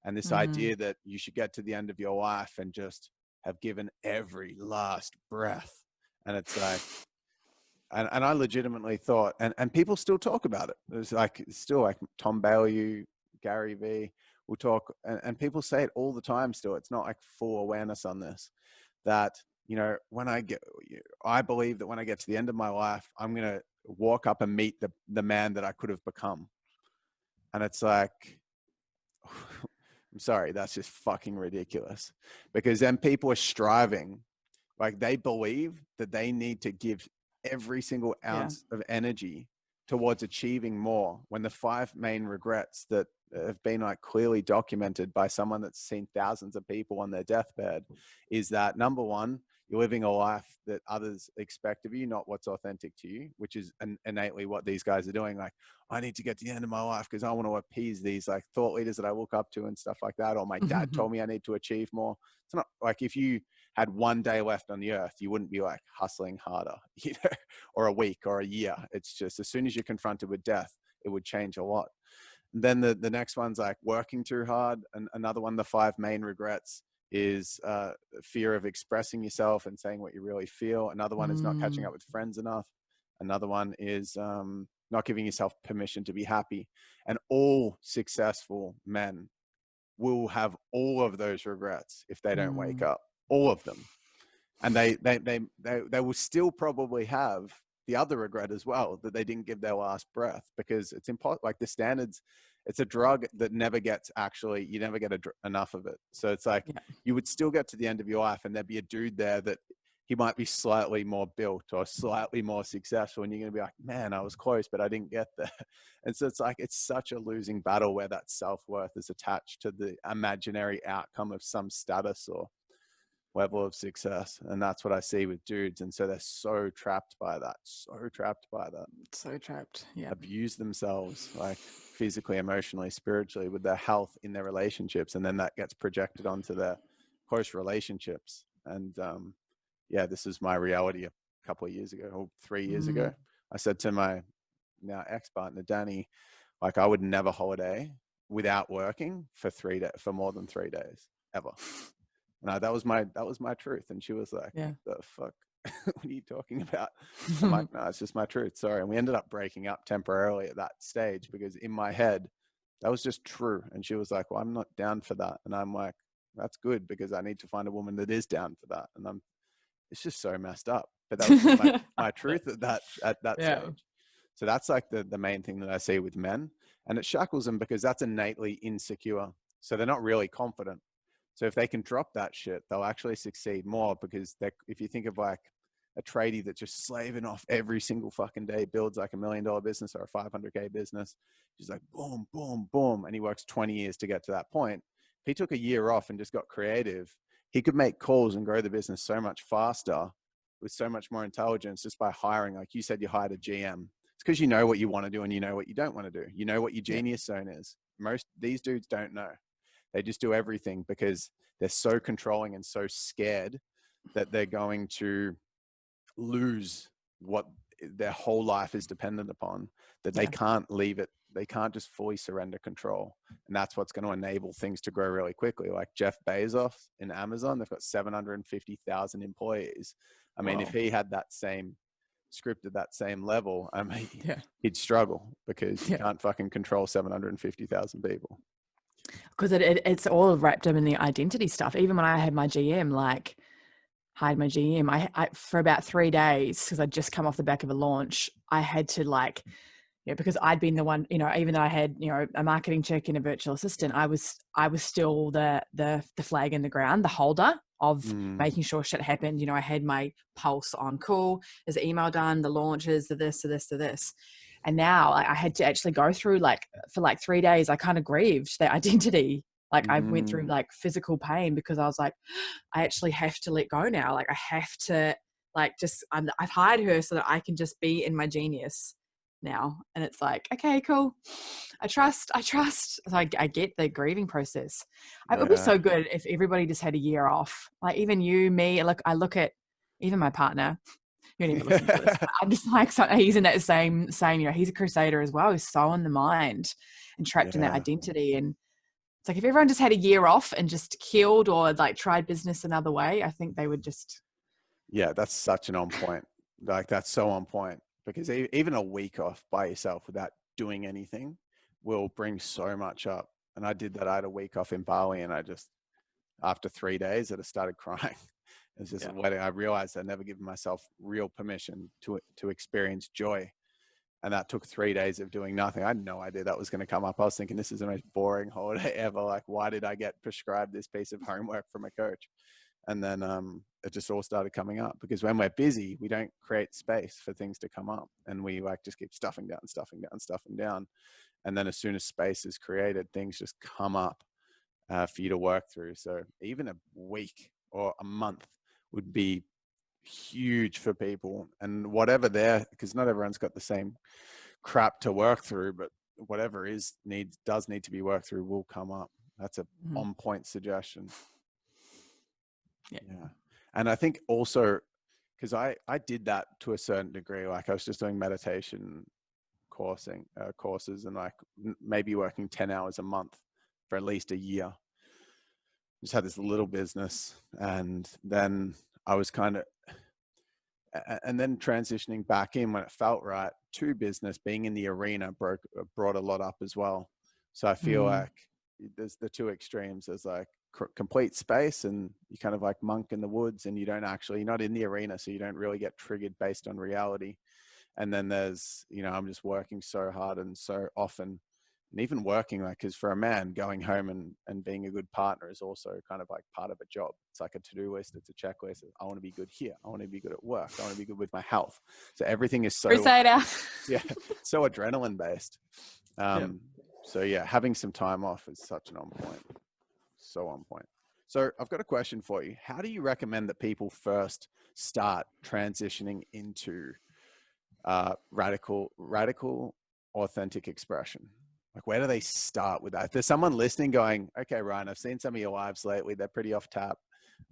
and this idea that you should get to the end of your life and just have given every last breath. And it's like, and I legitimately thought, and people still talk about it. There's like, still like Tom Bailey, Gary Vee will talk, and people say it all the time still. It's not like full awareness on this, that, you know, I believe that when I get to the end of my life, I'm going to walk up and meet the man that I could have become. And it's like, I'm sorry, that's just fucking ridiculous, because then people are striving, like they believe that they need to give every single ounce of energy towards achieving more, when the 5 main regrets that have been like clearly documented by someone that's seen thousands of people on their deathbed is that, number one, you're living a life that others expect of you, not what's authentic to you, which is innately what these guys are doing. Like, I need to get to the end of my life because I want to appease these like thought leaders that I look up to and stuff like that. Or my dad told me I need to achieve more. It's not like, if you had 1 day left on the earth, you wouldn't be like hustling harder, you know, or a week or a year. It's just, as soon as you're confronted with death, it would change a lot. And then the next one's like working too hard. And another one, the 5 main regrets is fear of expressing yourself and saying what you really feel. Another one is not catching up with friends enough. Another one is not giving yourself permission to be happy. And all successful men will have all of those regrets if they don't wake up, all of them. And they will still probably have the other regret as well, that they didn't give their last breath, because it's impossible. Like the standards, it's a drug that never gets, actually, you never get enough of it. So it's like, you would still get to the end of your life and there'd be a dude there that he might be slightly more built or slightly more successful. And you're going to be like, man, I was close, but I didn't get there. And so it's like, it's such a losing battle where that self-worth is attached to the imaginary outcome of some status or level of success. And that's what I see with dudes. And so they're so trapped by that, so trapped. Yeah. Abuse themselves, like physically, emotionally, spiritually, with their health in their relationships. And then that gets projected onto their close relationships. And, yeah, this is my reality a couple of years ago, or 3 years ago. I said to my now ex-partner, Danny, like, I would never holiday without working for more than 3 days, ever. No, that was my truth. And she was like, the fuck, what are you talking about? I'm like, no, it's just my truth. Sorry. And we ended up breaking up temporarily at that stage, because in my head, that was just true. And she was like, well, I'm not down for that. And I'm like, that's good, because I need to find a woman that is down for that. And it's just so messed up. But that was just my truth at that stage. So that's like the main thing that I see with men. And it shackles them because that's innately insecure. So they're not really confident. So if they can drop that shit, they'll actually succeed more, because if you think of like a tradie that's just slaving off every single fucking day, builds like $1 million business or a 500K business, he's like boom, boom, boom. And he works 20 years to get to that point. If he took a year off and just got creative, he could make calls and grow the business so much faster with so much more intelligence, just by hiring, like you said, you hired a GM. It's because you know what you want to do and you know what you don't want to do. You know what your genius zone is. These dudes don't know. They just do everything because they're so controlling and so scared that they're going to lose what their whole life is dependent upon, that they can't leave it. They can't just fully surrender control. And that's what's going to enable things to grow really quickly. Like Jeff Bezos in Amazon, they've got 750,000 employees. I mean, if he had that same script at that same level, I mean, he'd struggle, because you can't fucking control 750,000 people. Because it's all wrapped up in the identity stuff. Even when I had my GM, like hired my GM, I for about 3 days, because I'd just come off the back of a launch, I had to like, because I'd been the one, even though I had, a marketing chick and a virtual assistant, I was still the flag in the ground, the holder of making sure shit happened. I had my pulse on, cool, is the email done, the launches, the this, the this. And now I had to actually go through, like, for like 3 days, I kind of grieved their identity. Like I went through like physical pain, because I was like, I actually have to let go now. Like I have to, like, I've hired her so that I can just be in my genius now. And it's like, okay, cool. I trust. So I get the grieving process. It would be so good if everybody just had a year off. Like even you, me, I look at even my partner. You don't even listen to this. I'm just like, so he's in that same, he's a crusader as well. He's so in the mind and trapped in that identity. And it's like, if everyone just had a year off and just killed or like tried business another way, I think they would just. Yeah, that's such an on point. Like that's so on point, because even a week off by yourself without doing anything will bring so much up. And I did that. I had a week off in Bali, and I just, after 3 days, I started crying. It's just a wedding. I realized I'd never given myself real permission to experience joy. And that took 3 days of doing nothing. I had no idea that was going to come up. I was thinking, this is the most boring holiday ever. Like, why did I get prescribed this piece of homework from a coach? And then it just all started coming up, because when we're busy, we don't create space for things to come up. And we like just keep stuffing down. And then as soon as space is created, things just come up for you to work through. So even a week or a month would be huge for people. And whatever because not everyone's got the same crap to work through, but whatever does need to be worked through will come up. That's a on point suggestion. Yeah. And I think also, because I did that to a certain degree, like I was just doing meditation courses and like maybe working 10 hours a month for at least a year. Just had this little business, and then I was kind of, and then transitioning back in when it felt right to business, being in the arena brought a lot up as well. So I feel like there's the two extremes. There's like complete space, and you kind of like monk in the woods, and you're not in the arena, so you don't really get triggered based on reality. And then there's, I'm just working so hard and so often, and even working, like, because for a man, going home and being a good partner is also kind of like part of a job. It's like a to-do list. It's a checklist. I want to be good here. I want to be good at work. I want to be good with my health. So everything is so, so adrenaline based. So yeah, having some time off is such an on point. So on point. So I've got a question for you. How do you recommend that people first start transitioning into radical, authentic expression? Like, where do they start with that? If there's someone listening going, okay, Ryan, I've seen some of your lives lately. They're pretty off tap.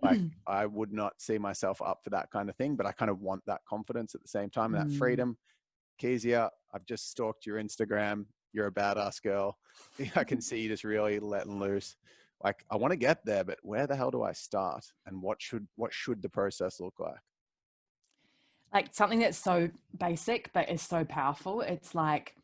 Like, I would not see myself up for that kind of thing, but I kind of want that confidence at the same time and that freedom. Keezia, I've just stalked your Instagram. You're a badass girl. I can see you just really letting loose. Like, I want to get there, but where the hell do I start? And what should the process look like? Like something that's so basic, but is so powerful. It's like,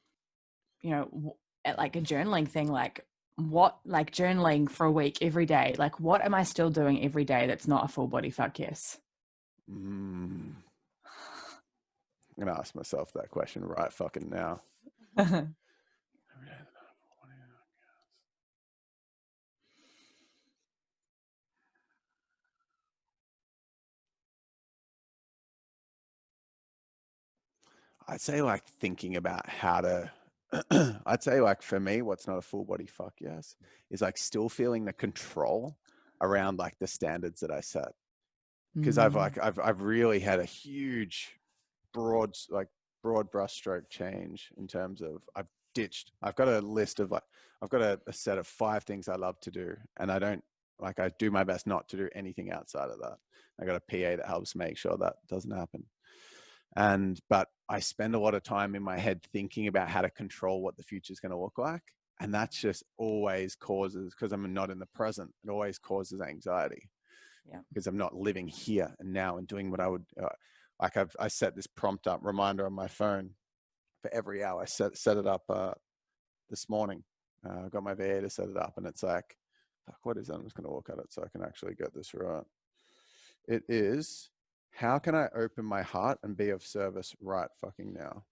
like a journaling thing, like journaling for a week every day. Like, what am I still doing every day that's not a full body fuck yes? I'm going to ask myself that question right fucking now. I'd say like thinking about how to, I'd say like for me, what's not a full body fuck yes is like still feeling the control around like the standards that I set. Because I've really had a huge broad brushstroke change in terms of I've got a list of I've got a set of 5 things I love to do, and I do my best not to do anything outside of that. I got a PA that helps make sure that doesn't happen. But I spend a lot of time in my head thinking about how to control what the future is going to look like. And that's just always causes, because I'm not in the present, it always causes anxiety. Yeah. Because I'm not living here and now and doing what I would, I set this prompt up reminder on my phone for every hour. I set it up this morning. I got my VA to set it up, and it's like, fuck, what is that? I'm just going to look at it so I can actually get this right. It is, how can I open my heart and be of service right fucking now?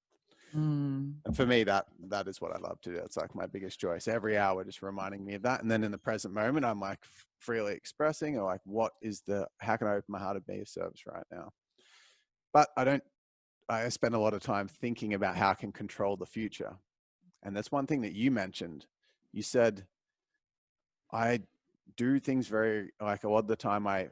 And for me, that is what I love to do. It's like my biggest joy. So every hour just reminding me of that. And then in the present moment, I'm like freely expressing, or like, how can I open my heart and be of service right now? But I spend a lot of time thinking about how I can control the future. And that's one thing that you mentioned. You said, I do things very, like a lot of the time I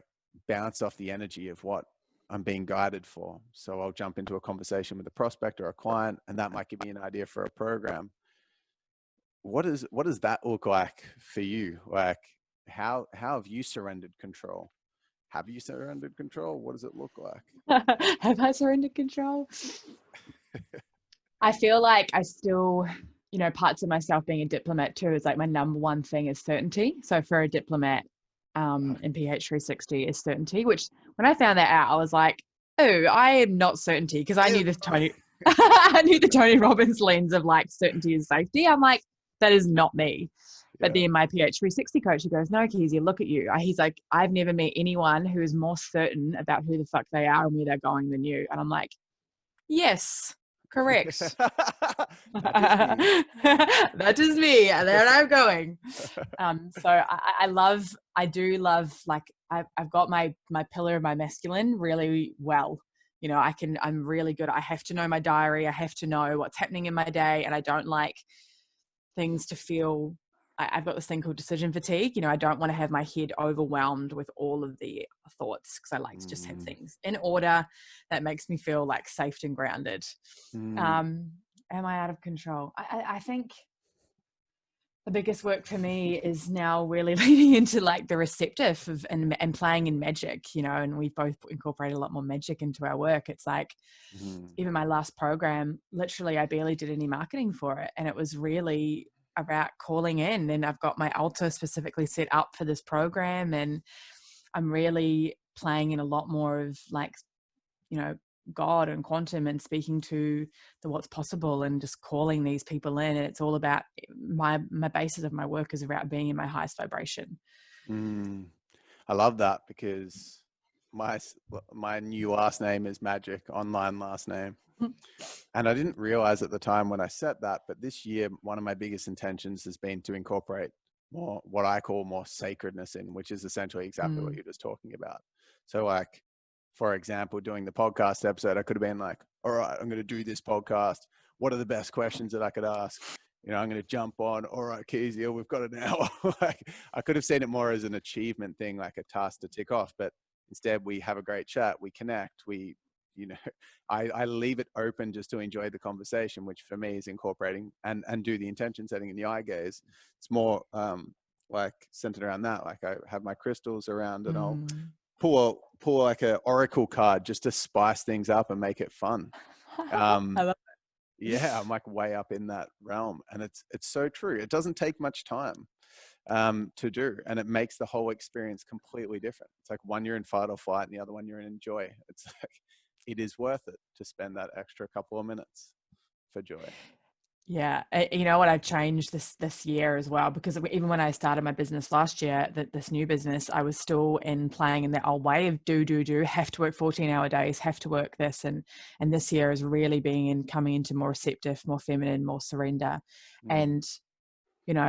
bounce off the energy of what I'm being guided for. So I'll jump into a conversation with a prospect or a client, and that might give me an idea for a program. What does that look like for you? Like, how have you surrendered control? Have you surrendered control? What does it look like? Have I surrendered control? I feel like I still, parts of myself being a diplomat too is like my number one thing is certainty. So for a diplomat, in PH 360 is certainty, which when I found that out, I was like, oh, I am not certainty, because I knew this I knew the Tony Robbins lens of like certainty is safety. I'm like, that is not me. But then my PH 360 coach, he goes, no, Keezia, look at you. He's like, I've never met anyone who is more certain about who the fuck they are and where they're going than you. And I'm like, yes, correct. That is me. And there I'm going. So I do love, like, I've got my pillar of my masculine really well. I'm really good. I have to know my diary. I have to know what's happening in my day. And I don't like things to feel, I've got this thing called decision fatigue. I don't want to have my head overwhelmed with all of the thoughts, because I like to just have things in order. That makes me feel like safe and grounded. Am I out of control? I think The biggest work for me is now really leaning into like the receptive of, and playing in magic, you know, and we've both incorporated a lot more magic into our work. It's like, even my last program, literally I barely did any marketing for it. And it was really about calling in, and I've got my altar specifically set up for this program. And I'm really playing in a lot more of like, you know, God and quantum, and speaking to the what's possible and just calling these people in. And it's all about my basis of my work is about being in my highest vibration. I love that, because my new last name is Magic, online last name. And I didn't realize at the time when I set that, but this year, one of my biggest intentions has been to incorporate more, what I call more sacredness in, which is essentially exactly what you're just talking about. So like, for example, doing the podcast episode, I could have been like, all right, I'm going to do this podcast. What are the best questions that I could ask? You know, I'm going to jump on, all right, Keezia, we've got an hour. Like, I could have seen it more as an achievement thing, like a task to tick off, but instead we have a great chat, we connect, you know, I leave it open just to enjoy the conversation, which for me is incorporating and do the intention setting in the eye gaze. It's more like centered around that. Like, I have my crystals around, and I'll pull like an oracle card just to spice things up and make it fun. I love it. Yeah, I'm like way up in that realm, and it's so true. It doesn't take much time to do, and it makes the whole experience completely different. It's like one you're in fight or flight, and the other one you're in enjoy. It's like, it is worth it to spend that extra couple of minutes for joy. Yeah. You know what, I've changed this year as well, because even when I started my business last year, this new business, I was still playing in the old way of do, have to work 14-hour days, have to work this. And this year is really coming into more receptive, more feminine, more surrender. And, you know,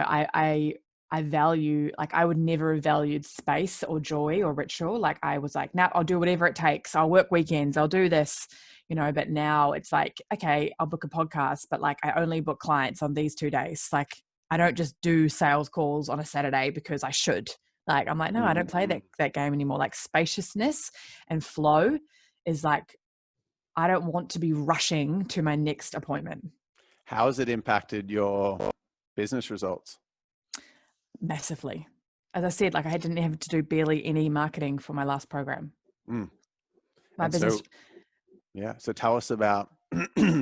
I value, like, I would never have valued space or joy or ritual. Like, I was like, nah, I'll do whatever it takes. I'll work weekends. I'll do this, you know, but now it's like, okay, I'll book a podcast, but like, I only book clients on these 2 days. Like, I don't just do sales calls on a Saturday because I should. Like, I'm like, no, I don't play that game anymore. Like, spaciousness and flow is like, I don't want to be rushing to my next appointment. How has it impacted your business results? Massively. As I said, like, I didn't have to do barely any marketing for my last program. My business. So tell us about,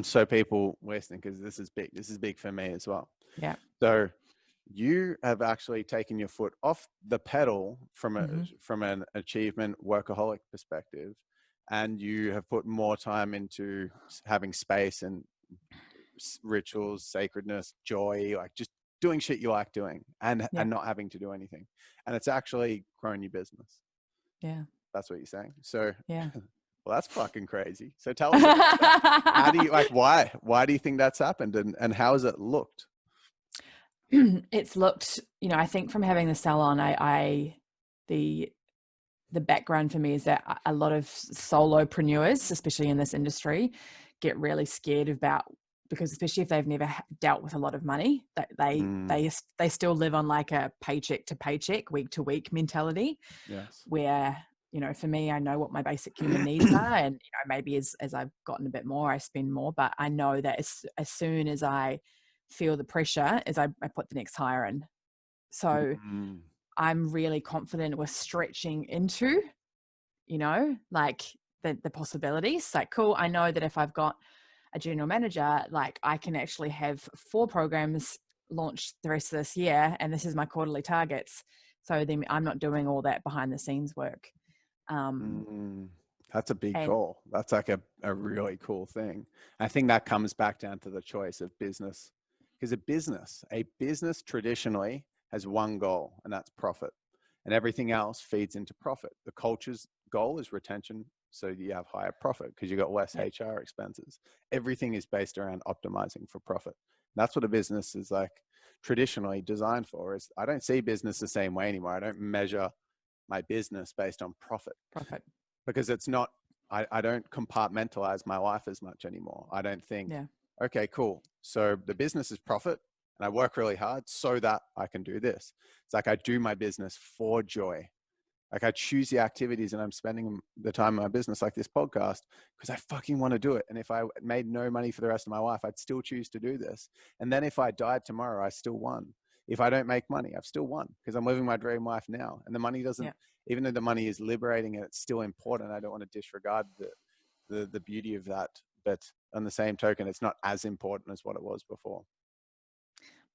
so people listening, because this is big for me as well. Yeah. So you have actually taken your foot off the pedal from an achievement workaholic perspective, and you have put more time into having space and rituals, sacredness, joy, like just doing shit you like doing, and not having to do anything. And it's actually grown your business. Yeah. That's what you're saying. So yeah. Well, that's fucking crazy. So tell us about that. How do you, like, why do you think that's happened, and how has it looked? It's looked, you know, I think from having the salon, the background for me is that a lot of solopreneurs, especially in this industry, get really scared about, because especially if they've never dealt with a lot of money, that they still live on like a paycheck to paycheck, week to week mentality. Yes. Where, you know, for me, I know what my basic human needs are, and, you know, maybe as I've gotten a bit more, I spend more, but I know that as soon as I feel the pressure, as I put the next hire in. So I'm really confident with stretching into, you know, like the possibilities. Like, cool, I know that if I've got a general manager, like, I can actually have 4 programs launched the rest of this year, and this is my quarterly targets. So then I'm not doing all that behind the scenes work. That's a big goal. That's like a really cool thing. I think that comes back down to the choice of business, because a business traditionally has one goal, and that's profit, and everything else feeds into profit. The culture's goal is retention, so you have higher profit because you got less HR expenses. Everything is based around optimizing for profit. And that's what a business is like traditionally designed for. Is I don't see business the same way anymore. I don't measure my business based on profit, because it's not, I don't compartmentalize my life as much anymore. I don't think, okay, cool, so the business is profit and I work really hard so that I can do this. It's like, I do my business for joy. Like, I choose the activities, and I'm spending the time in my business, like this podcast, because I fucking want to do it. And if I made no money for the rest of my life, I'd still choose to do this. And then if I died tomorrow, I still won. if I don't make money, I've still won because I'm living my dream life now. And the money doesn't, even though the money is liberating and it's still important, I don't want to disregard the beauty of that. But on the same token, it's not as important as what it was before.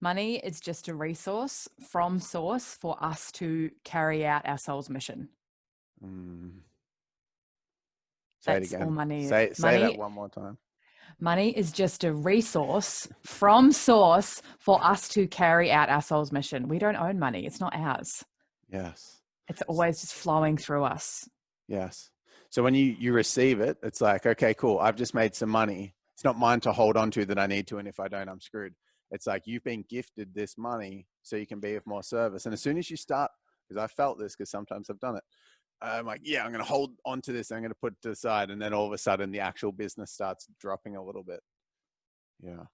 Money is just a resource from source for us to carry out our soul's mission. Say it again. All money is. Say that one more time. Money is just a resource from source for us to carry out our soul's mission. We don't own money. It's not ours. Yes. It's always just flowing through us. Yes. So when you receive it, it's like, okay, cool. I've just made some money. It's not mine to hold on to that I need to. And if I don't, I'm screwed. It's like you've been gifted this money so you can be of more service. And as soon as you start, because I felt this, because sometimes I've done it, I'm like, yeah, I'm going to hold on to this. I'm going to put it to the side. And then all of a sudden the actual business starts dropping a little bit. Yeah.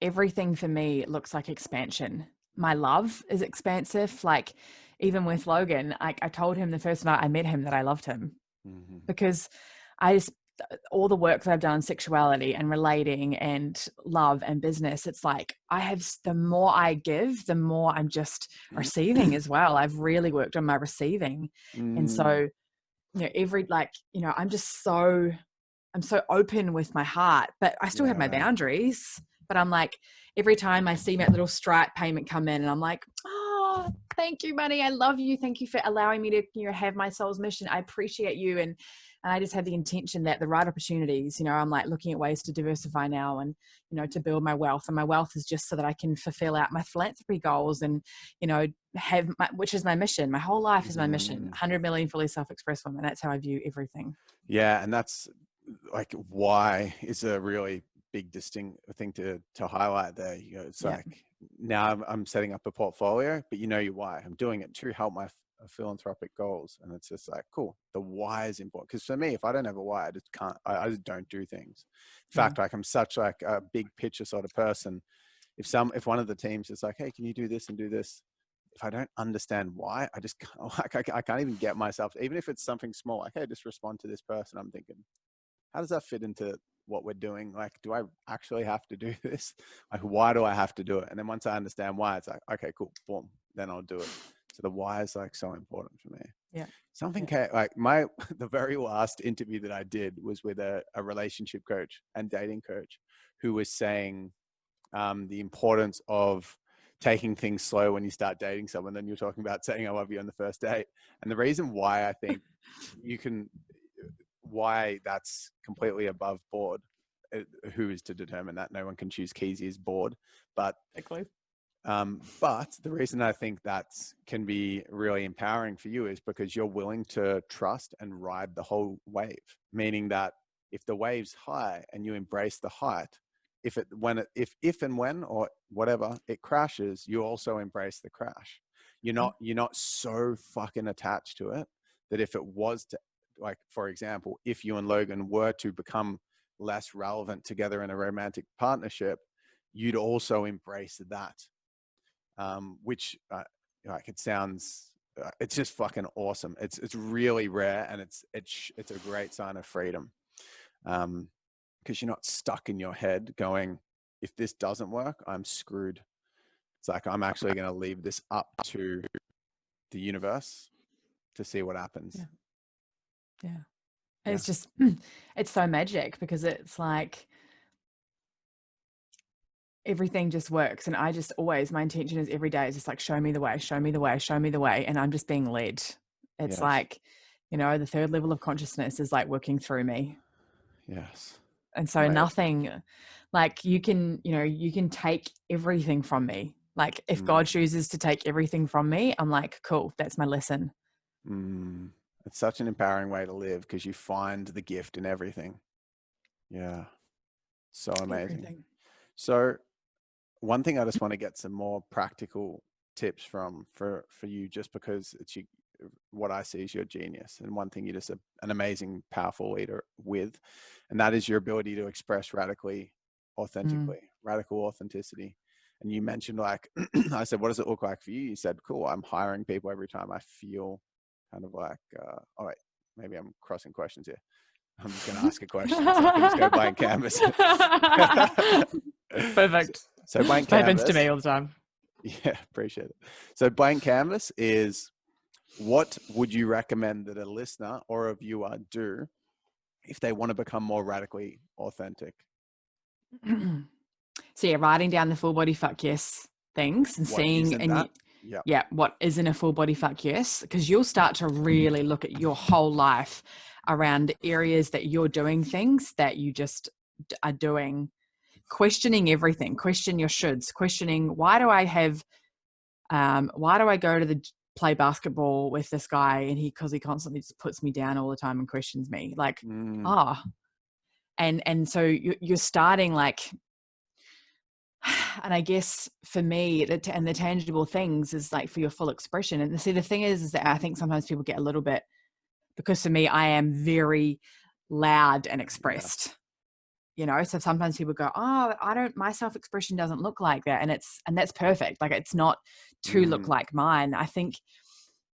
Everything for me looks like expansion. My love is expansive. Like even with Logan, I told him the first night I met him that I loved him because all the work that I've done on sexuality and relating and love and business, it's like the more I give, the more I'm just receiving as well. I've really worked on my receiving. And so, I'm so open with my heart, but I still have my boundaries. But I'm like, every time I see that little Stripe payment come in and I'm like, oh, thank you, money. I love you. Thank you for allowing me to, have my soul's mission. I appreciate you. And I just have the intention that the right opportunities, I'm like looking at ways to diversify now and, to build my wealth. And my wealth is just so that I can fulfill out my philanthropy goals and, which is my mission. My whole life is my mission. 100 million fully self-expressed women. That's how I view everything. Yeah. And that's like, why is a really big distinct thing to highlight there. It's like now I'm setting up a portfolio, but your why. I'm doing it to help my philanthropic goals. And it's just like, cool. The why is important. Because for me, if I don't have a why, I just can't, I just don't do things. In fact, like I'm such like a big picture sort of person. If one of the teams is like, hey, can you do this and do this? If I don't understand why, I just can't, I can't even get myself, even if it's something small, like, hey, just respond to this person. I'm thinking, how does that fit into what we're doing? Like, do I actually have to do this? Like, why do I have to do it? And then once I understand why, it's like, okay, cool, boom, then I'll do it. So the why is like so important for me. Yeah. Something like the very last interview that I did was with a relationship coach and dating coach who was saying the importance of taking things slow when you start dating someone. Then you're talking about saying I love you on the first date. And the reason why I think why that's completely above board, who is to determine that? No one can choose Keezia's board, but the reason I think that can be really empowering for you is because you're willing to trust and ride the whole wave, meaning that if the wave's high and you embrace the height, if and when or whatever it crashes, you also embrace the crash. You're not so fucking attached to it that if it was to, like, for example, if you and Logan were to become less relevant together in a romantic partnership, you'd also embrace that. Which like it sounds, it's just fucking awesome. It's really rare, and it's a great sign of freedom, because you're not stuck in your head going, if this doesn't work, I'm screwed. It's like, I'm actually going to leave this up to the universe to see what happens. Yeah. It's just, it's so magic because it's like everything just works. And I just always, my intention is every day is just like, show me the way, show me the way, show me the way. And I'm just being led. It's like, the third level of consciousness is like working through me. Yes. And so nothing, like you can take everything from me. Like if God chooses to take everything from me, I'm like, cool, that's my lesson. It's such an empowering way to live because you find the gift in everything. Yeah. So amazing. Everything. So one thing I just want to get some more practical tips for you, just because it's what I see is your genius, and one thing you're just an amazing, powerful leader with, and that is your ability to express radically, authentically, radical authenticity. And you mentioned, like, I said, what does it look like for you? You said, cool, I'm hiring people every time I feel kind of like, all right, maybe I'm crossing questions here. I'm just going to ask a question so I can just go blank canvas. Perfect. So blank That canvas. happens to me all the time. Yeah, appreciate it. So blank canvas is, what would you recommend that a listener or a viewer do if they want to become more radically authentic? So yeah, writing down the full body fuck yes things and What seeing isn't and that? yeah, what isn't a full body fuck yes, because you'll start to really look at your whole life around areas that you're doing things that you just are doing, questioning everything, question your shoulds, questioning why do I go to the play basketball with this guy and because he constantly just puts me down all the time and questions me, like and so you're starting like. And I guess for me, and the tangible things is like for your full expression. And see, the thing is that I think sometimes people get a little bit, because for me, I am very loud and expressed, so sometimes people go, oh, my self-expression doesn't look like that. And that's perfect. Like, it's not to look like mine. I think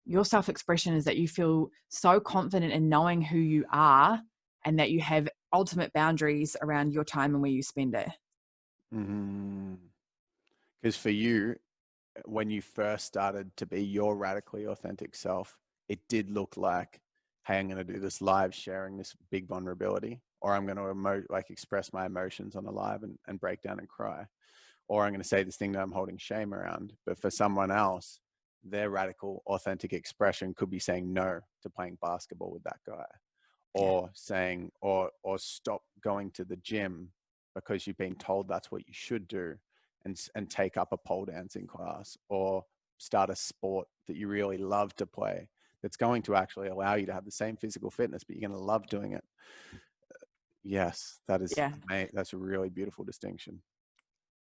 your self-expression is that you feel so confident in knowing who you are and that you have ultimate boundaries around your time and where you spend it. Because for you, when you first started to be your radically authentic self, it did look like, hey, I'm going to do this live sharing this big vulnerability, or I'm going to express my emotions on a live and break down and cry, or I'm going to say this thing that I'm holding shame around. But for someone else, their radical authentic expression could be saying no to playing basketball with that guy, or saying, or stop going to the gym because you've been told that's what you should do, and take up a pole dancing class, or start a sport that you really love to play that's going to actually allow you to have the same physical fitness, but you're going to love doing it. Yes, that's a really beautiful distinction.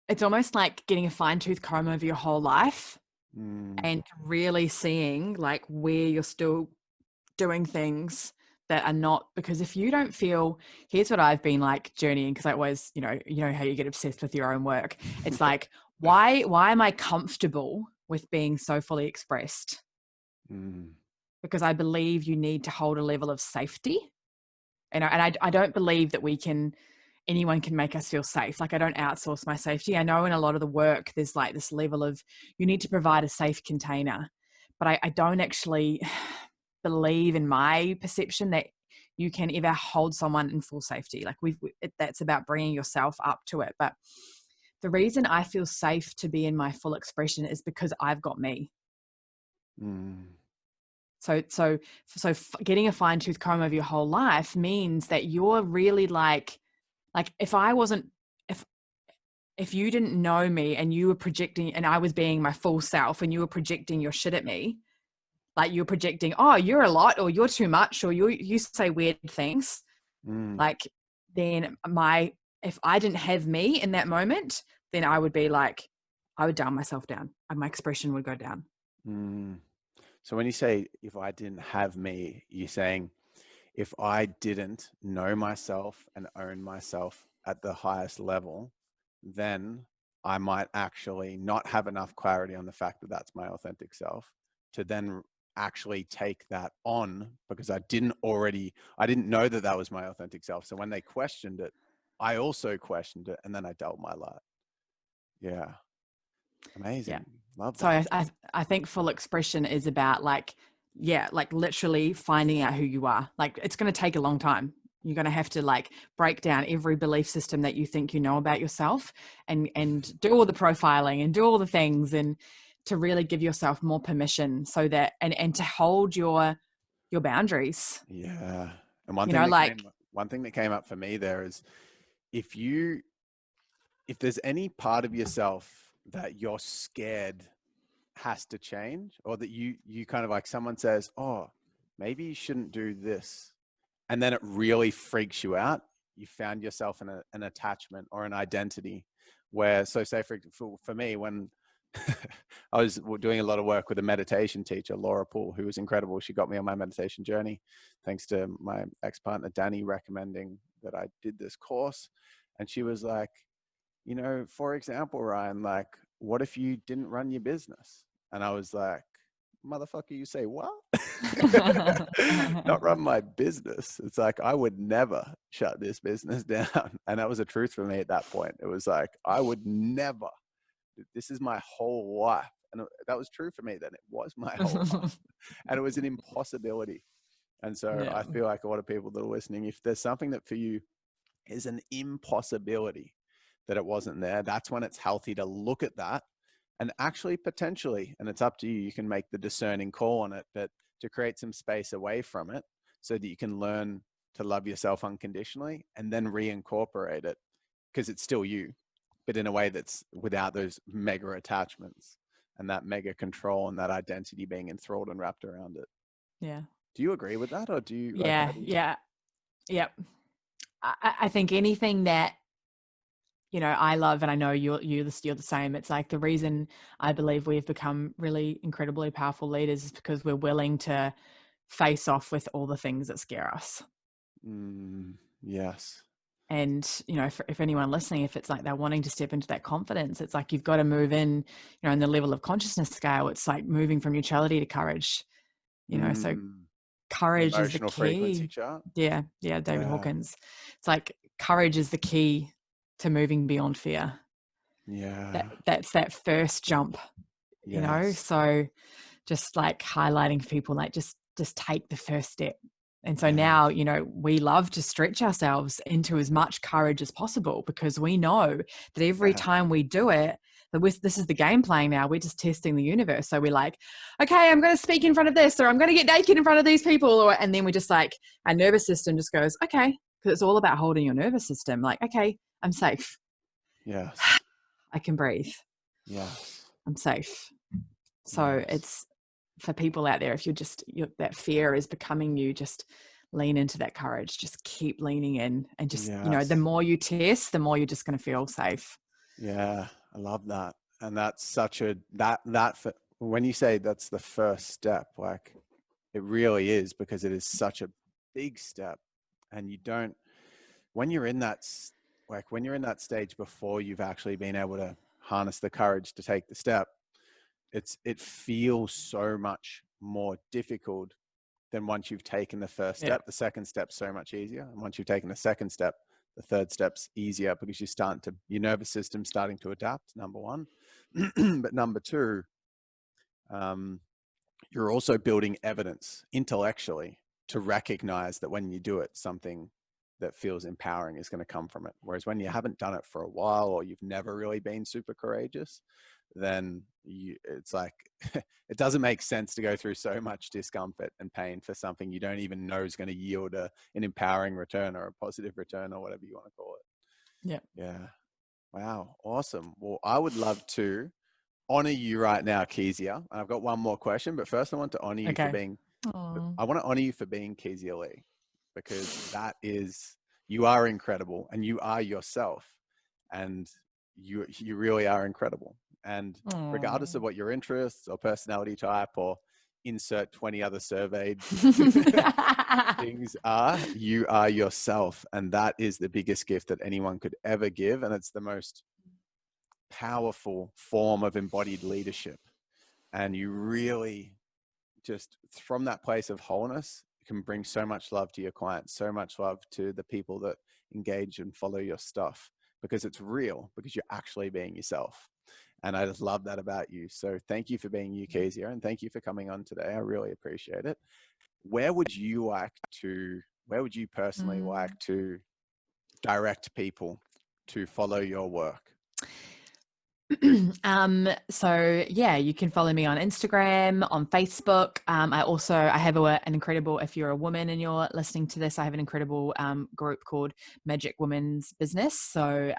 It's almost like getting a fine-tooth comb over your whole life and really seeing like where you're still doing things that are not, because if you don't feel, here's what I've been like journeying, because I always, you know how you get obsessed with your own work. It's like, why am I comfortable with being so fully expressed? Because I believe you need to hold a level of safety. And I don't believe that anyone can make us feel safe. Like, I don't outsource my safety. I know in a lot of the work, there's like this level of, you need to provide a safe container, but I don't actually believe, in my perception, that you can ever hold someone in full safety. Like, that's about bringing yourself up to it. But the reason I feel safe to be in my full expression is because I've got me. So getting a fine-tooth comb over your whole life means that you're really like if you didn't know me and you were projecting, and I was being my full self, and you were projecting your shit at me, like you're projecting, oh, you're a lot, or you're too much, or you say weird things, like, then if I didn't have me in that moment, then I would be like, I would dumb myself down and my expression would go down. So when you say, if I didn't have me, you're saying, if I didn't know myself and own myself at the highest level, then I might actually not have enough clarity on the fact that that's my authentic self to then actually take that on, because I didn't know that was my authentic self. So when they questioned it, I also questioned it, and then I dealt my light. Yeah. Amazing. Yeah. Love that. So I think full expression is about like literally finding out who you are. Like, it's going to take a long time. You're going to have to like break down every belief system that you think you know about yourself, and do all the profiling and do all the things, and to really give yourself more permission, so that, and to hold your boundaries. Yeah. And one thing that came up for me there is, if there's any part of yourself that you're scared has to change, or that you kind of like, someone says, oh, maybe you shouldn't do this, and then it really freaks you out, you found yourself in an attachment or an identity where, so say for me, when I was doing a lot of work with a meditation teacher, Laura Poole, who was incredible. She got me on my meditation journey, thanks to my ex-partner, Danny, recommending that I did this course. And she was like, for example, Ryan, like, what if you didn't run your business? And I was like, motherfucker, you say what? Not run my business. It's like, I would never shut this business down. And that was the truth for me at that point. It was like, I would never this is my whole life. And that was true for me then. It was my whole life. And it was an impossibility. And so I feel like a lot of people that are listening, if there's something that for you is an impossibility, that it wasn't there, that's when it's healthy to look at that and actually potentially, and it's up to you, you can make the discerning call on it, but to create some space away from it so that you can learn to love yourself unconditionally and then reincorporate it, because it's still you, but in a way that's without those mega attachments and that mega control and that identity being enthralled and wrapped around it. Yeah. Do you agree with that, or do you? Yep. I think anything that, you know, I love, and I know you're the same. It's like the reason I believe we've become really incredibly powerful leaders is because we're willing to face off with all the things that scare us. Yes. And, you know, if anyone listening, if it's like they're wanting to step into that confidence, it's like you've got to move in, you know, in the level of consciousness scale. It's like moving from neutrality to courage, you know, so courage is the key. Frequency chart. Yeah, David Hawkins. It's like courage is the key to moving beyond fear. Yeah. That's that first jump, you know. So just like highlighting for people, like just take the first step. And so now, you know, we love to stretch ourselves into as much courage as possible, because we know that every time we do it, this is the game playing now. We're just testing the universe. So we're like, okay, I'm going to speak in front of this, or I'm going to get naked in front of these people. And then we just like, our nervous system just goes, okay, because it's all about holding your nervous system. Like, okay, I'm safe. Yes. I can breathe. Yes. I'm safe. So it's for people out there, if that fear is becoming you, just lean into that courage. Just keep leaning in, and just, you know, the more you test, the more you're just going to feel safe. Yeah. I love that. And that's such when you say that's the first step, like it really is, because it is such a big step. And when you're in that stage before you've actually been able to harness the courage to take the step, it feels so much more difficult than once you've taken the first step. The second step's so much easier. And once you've taken the second step, the third step's easier, because your nervous system's starting to adapt, number one. But number two, you're also building evidence intellectually to recognize that when you do it, something that feels empowering is going to come from it. Whereas when you haven't done it for a while, or you've never really been super courageous, then it's like, it doesn't make sense to go through so much discomfort and pain for something you don't even know is going to yield an empowering return, or a positive return, or whatever you want to call it. Yeah. Wow. Awesome. Well, I would love to honor you right now, Keezia. And I've got one more question, but first I want to honor you for being, I want to honor you for being Keezia Leigh, because you are incredible, and you are yourself, and you really are incredible. And regardless of what your interests or personality type or insert 20 other surveyed things are, you are yourself. And that is the biggest gift that anyone could ever give. And it's the most powerful form of embodied leadership. And you really just, from that place of wholeness, can bring so much love to your clients, so much love to the people that engage and follow your stuff, because it's real, because you're actually being yourself. And I just love that about you. So thank you for being you, Keezia, and thank you for coming on today. I really appreciate it. Where would you personally like to direct people to follow your work? So yeah, you can follow me on Instagram, on Facebook. I have an incredible, if you're a woman and you're listening to this, I have an incredible group called Magic Women's Business. So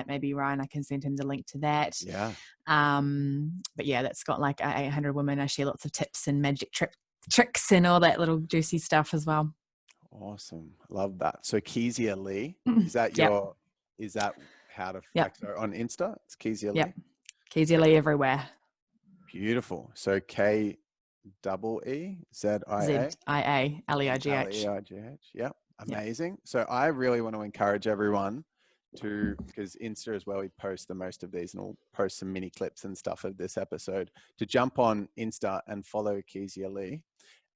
maybe Ryan, I can send him the link to that. Yeah. But yeah, that's got like 800 women. I share lots of tips and magic tricks and all that little juicy stuff as well. Awesome. Love that. So Keezia Leigh, is that how to so on Insta? It's Keezia Leigh. Yep. Keezia Leigh everywhere. Beautiful. So KEEZIA LEIGH. Yep. Amazing. Yep. So I really want to encourage everyone because Insta is where we post the most of these, and we'll post some mini clips and stuff of this episode, to jump on Insta and follow Keezia Leigh,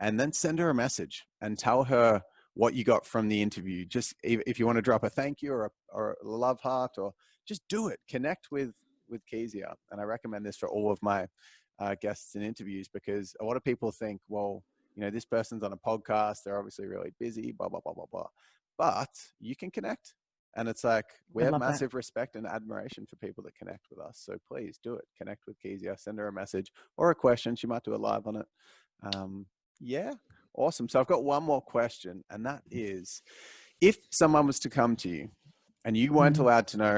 and then send her a message and tell her what you got from the interview. Just if you want to drop a thank you or a love heart, or just do it. Connect with with Keezia, and I recommend this for all of my guests and interviews, because a lot of people think, well, you know, this person's on a podcast, they're obviously really busy, blah, blah, blah, blah, blah. But you can connect. And it's like, we have massive respect and admiration for people that connect with us. So please do it. Connect with Keezia, send her a message or a question. She might do a live on it. Yeah, awesome. So I've got one more question, and that is, if someone was to come to you and you weren't allowed to know,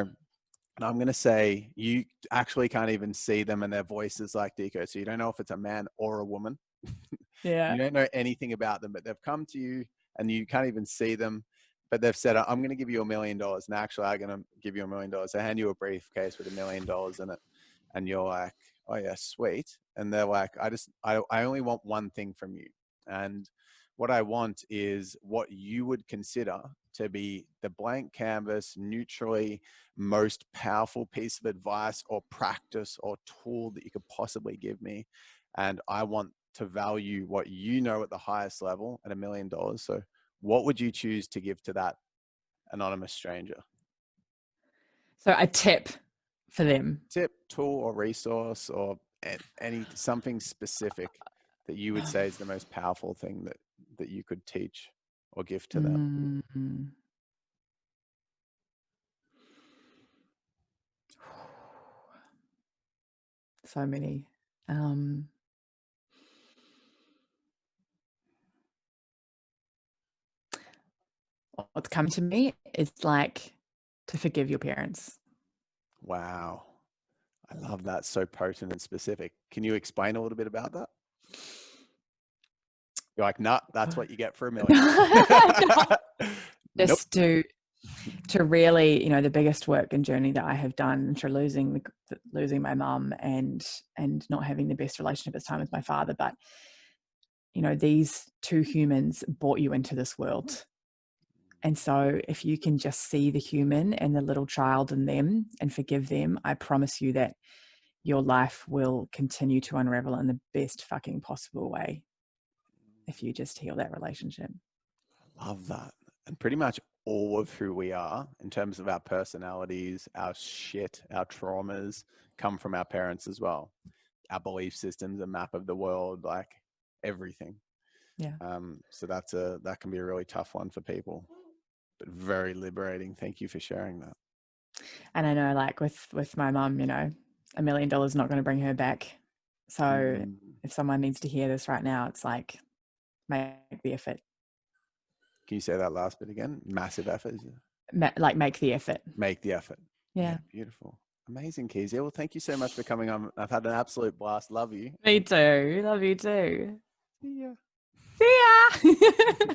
and I'm going to say you actually can't even see them and their voice is like Deco, so you don't know if it's a man or a woman. Yeah. You don't know anything about them, but they've come to you and you can't even see them, but they've said, I'm going to give you $1 million. And actually, I'm going to give you $1 million. They hand you a briefcase with $1 million in it. And you're like, oh yeah, sweet. And they're like, I only want one thing from you. And what I want is what you would consider to be the blank canvas, neutrally most powerful piece of advice or practice or tool that you could possibly give me. And I want to value what you know at the highest level at $1 million. So what would you choose to give to that anonymous stranger? So a tip for them. Tip, tool, or resource, or something specific that you would say is the most powerful thing that you could teach or give to them. Mm-hmm. So many. What's come to me is like to forgive your parents. Wow. I love that. So potent and specific. Can you explain a little bit about that? You're like, nah, that's what you get for $1 million. Just to really, you know, the biggest work and journey that I have done through losing my mum and not having the best relationship at the time with my father. But, you know, these two humans brought you into this world. And so if you can just see the human and the little child in them and forgive them, I promise you that your life will continue to unravel in the best fucking possible way if you just heal that relationship. I love that. And pretty much all of who we are in terms of our personalities, our shit, our traumas come from our parents as well. Our belief systems, a map of the world, like everything. Yeah. So that can be a really tough one for people, but very liberating. Thank you for sharing that. And I know, like with my mum, you know, $1 million is not going to bring her back. So if someone needs to hear this right now, it's like, make the effort. Can you say that last bit again? Massive effort. Like make the effort. Make the effort. Yeah. Beautiful. Amazing, Keezia. Well, thank you so much for coming on. I've had an absolute blast. Love you. Me too. Love you too. See ya. See ya.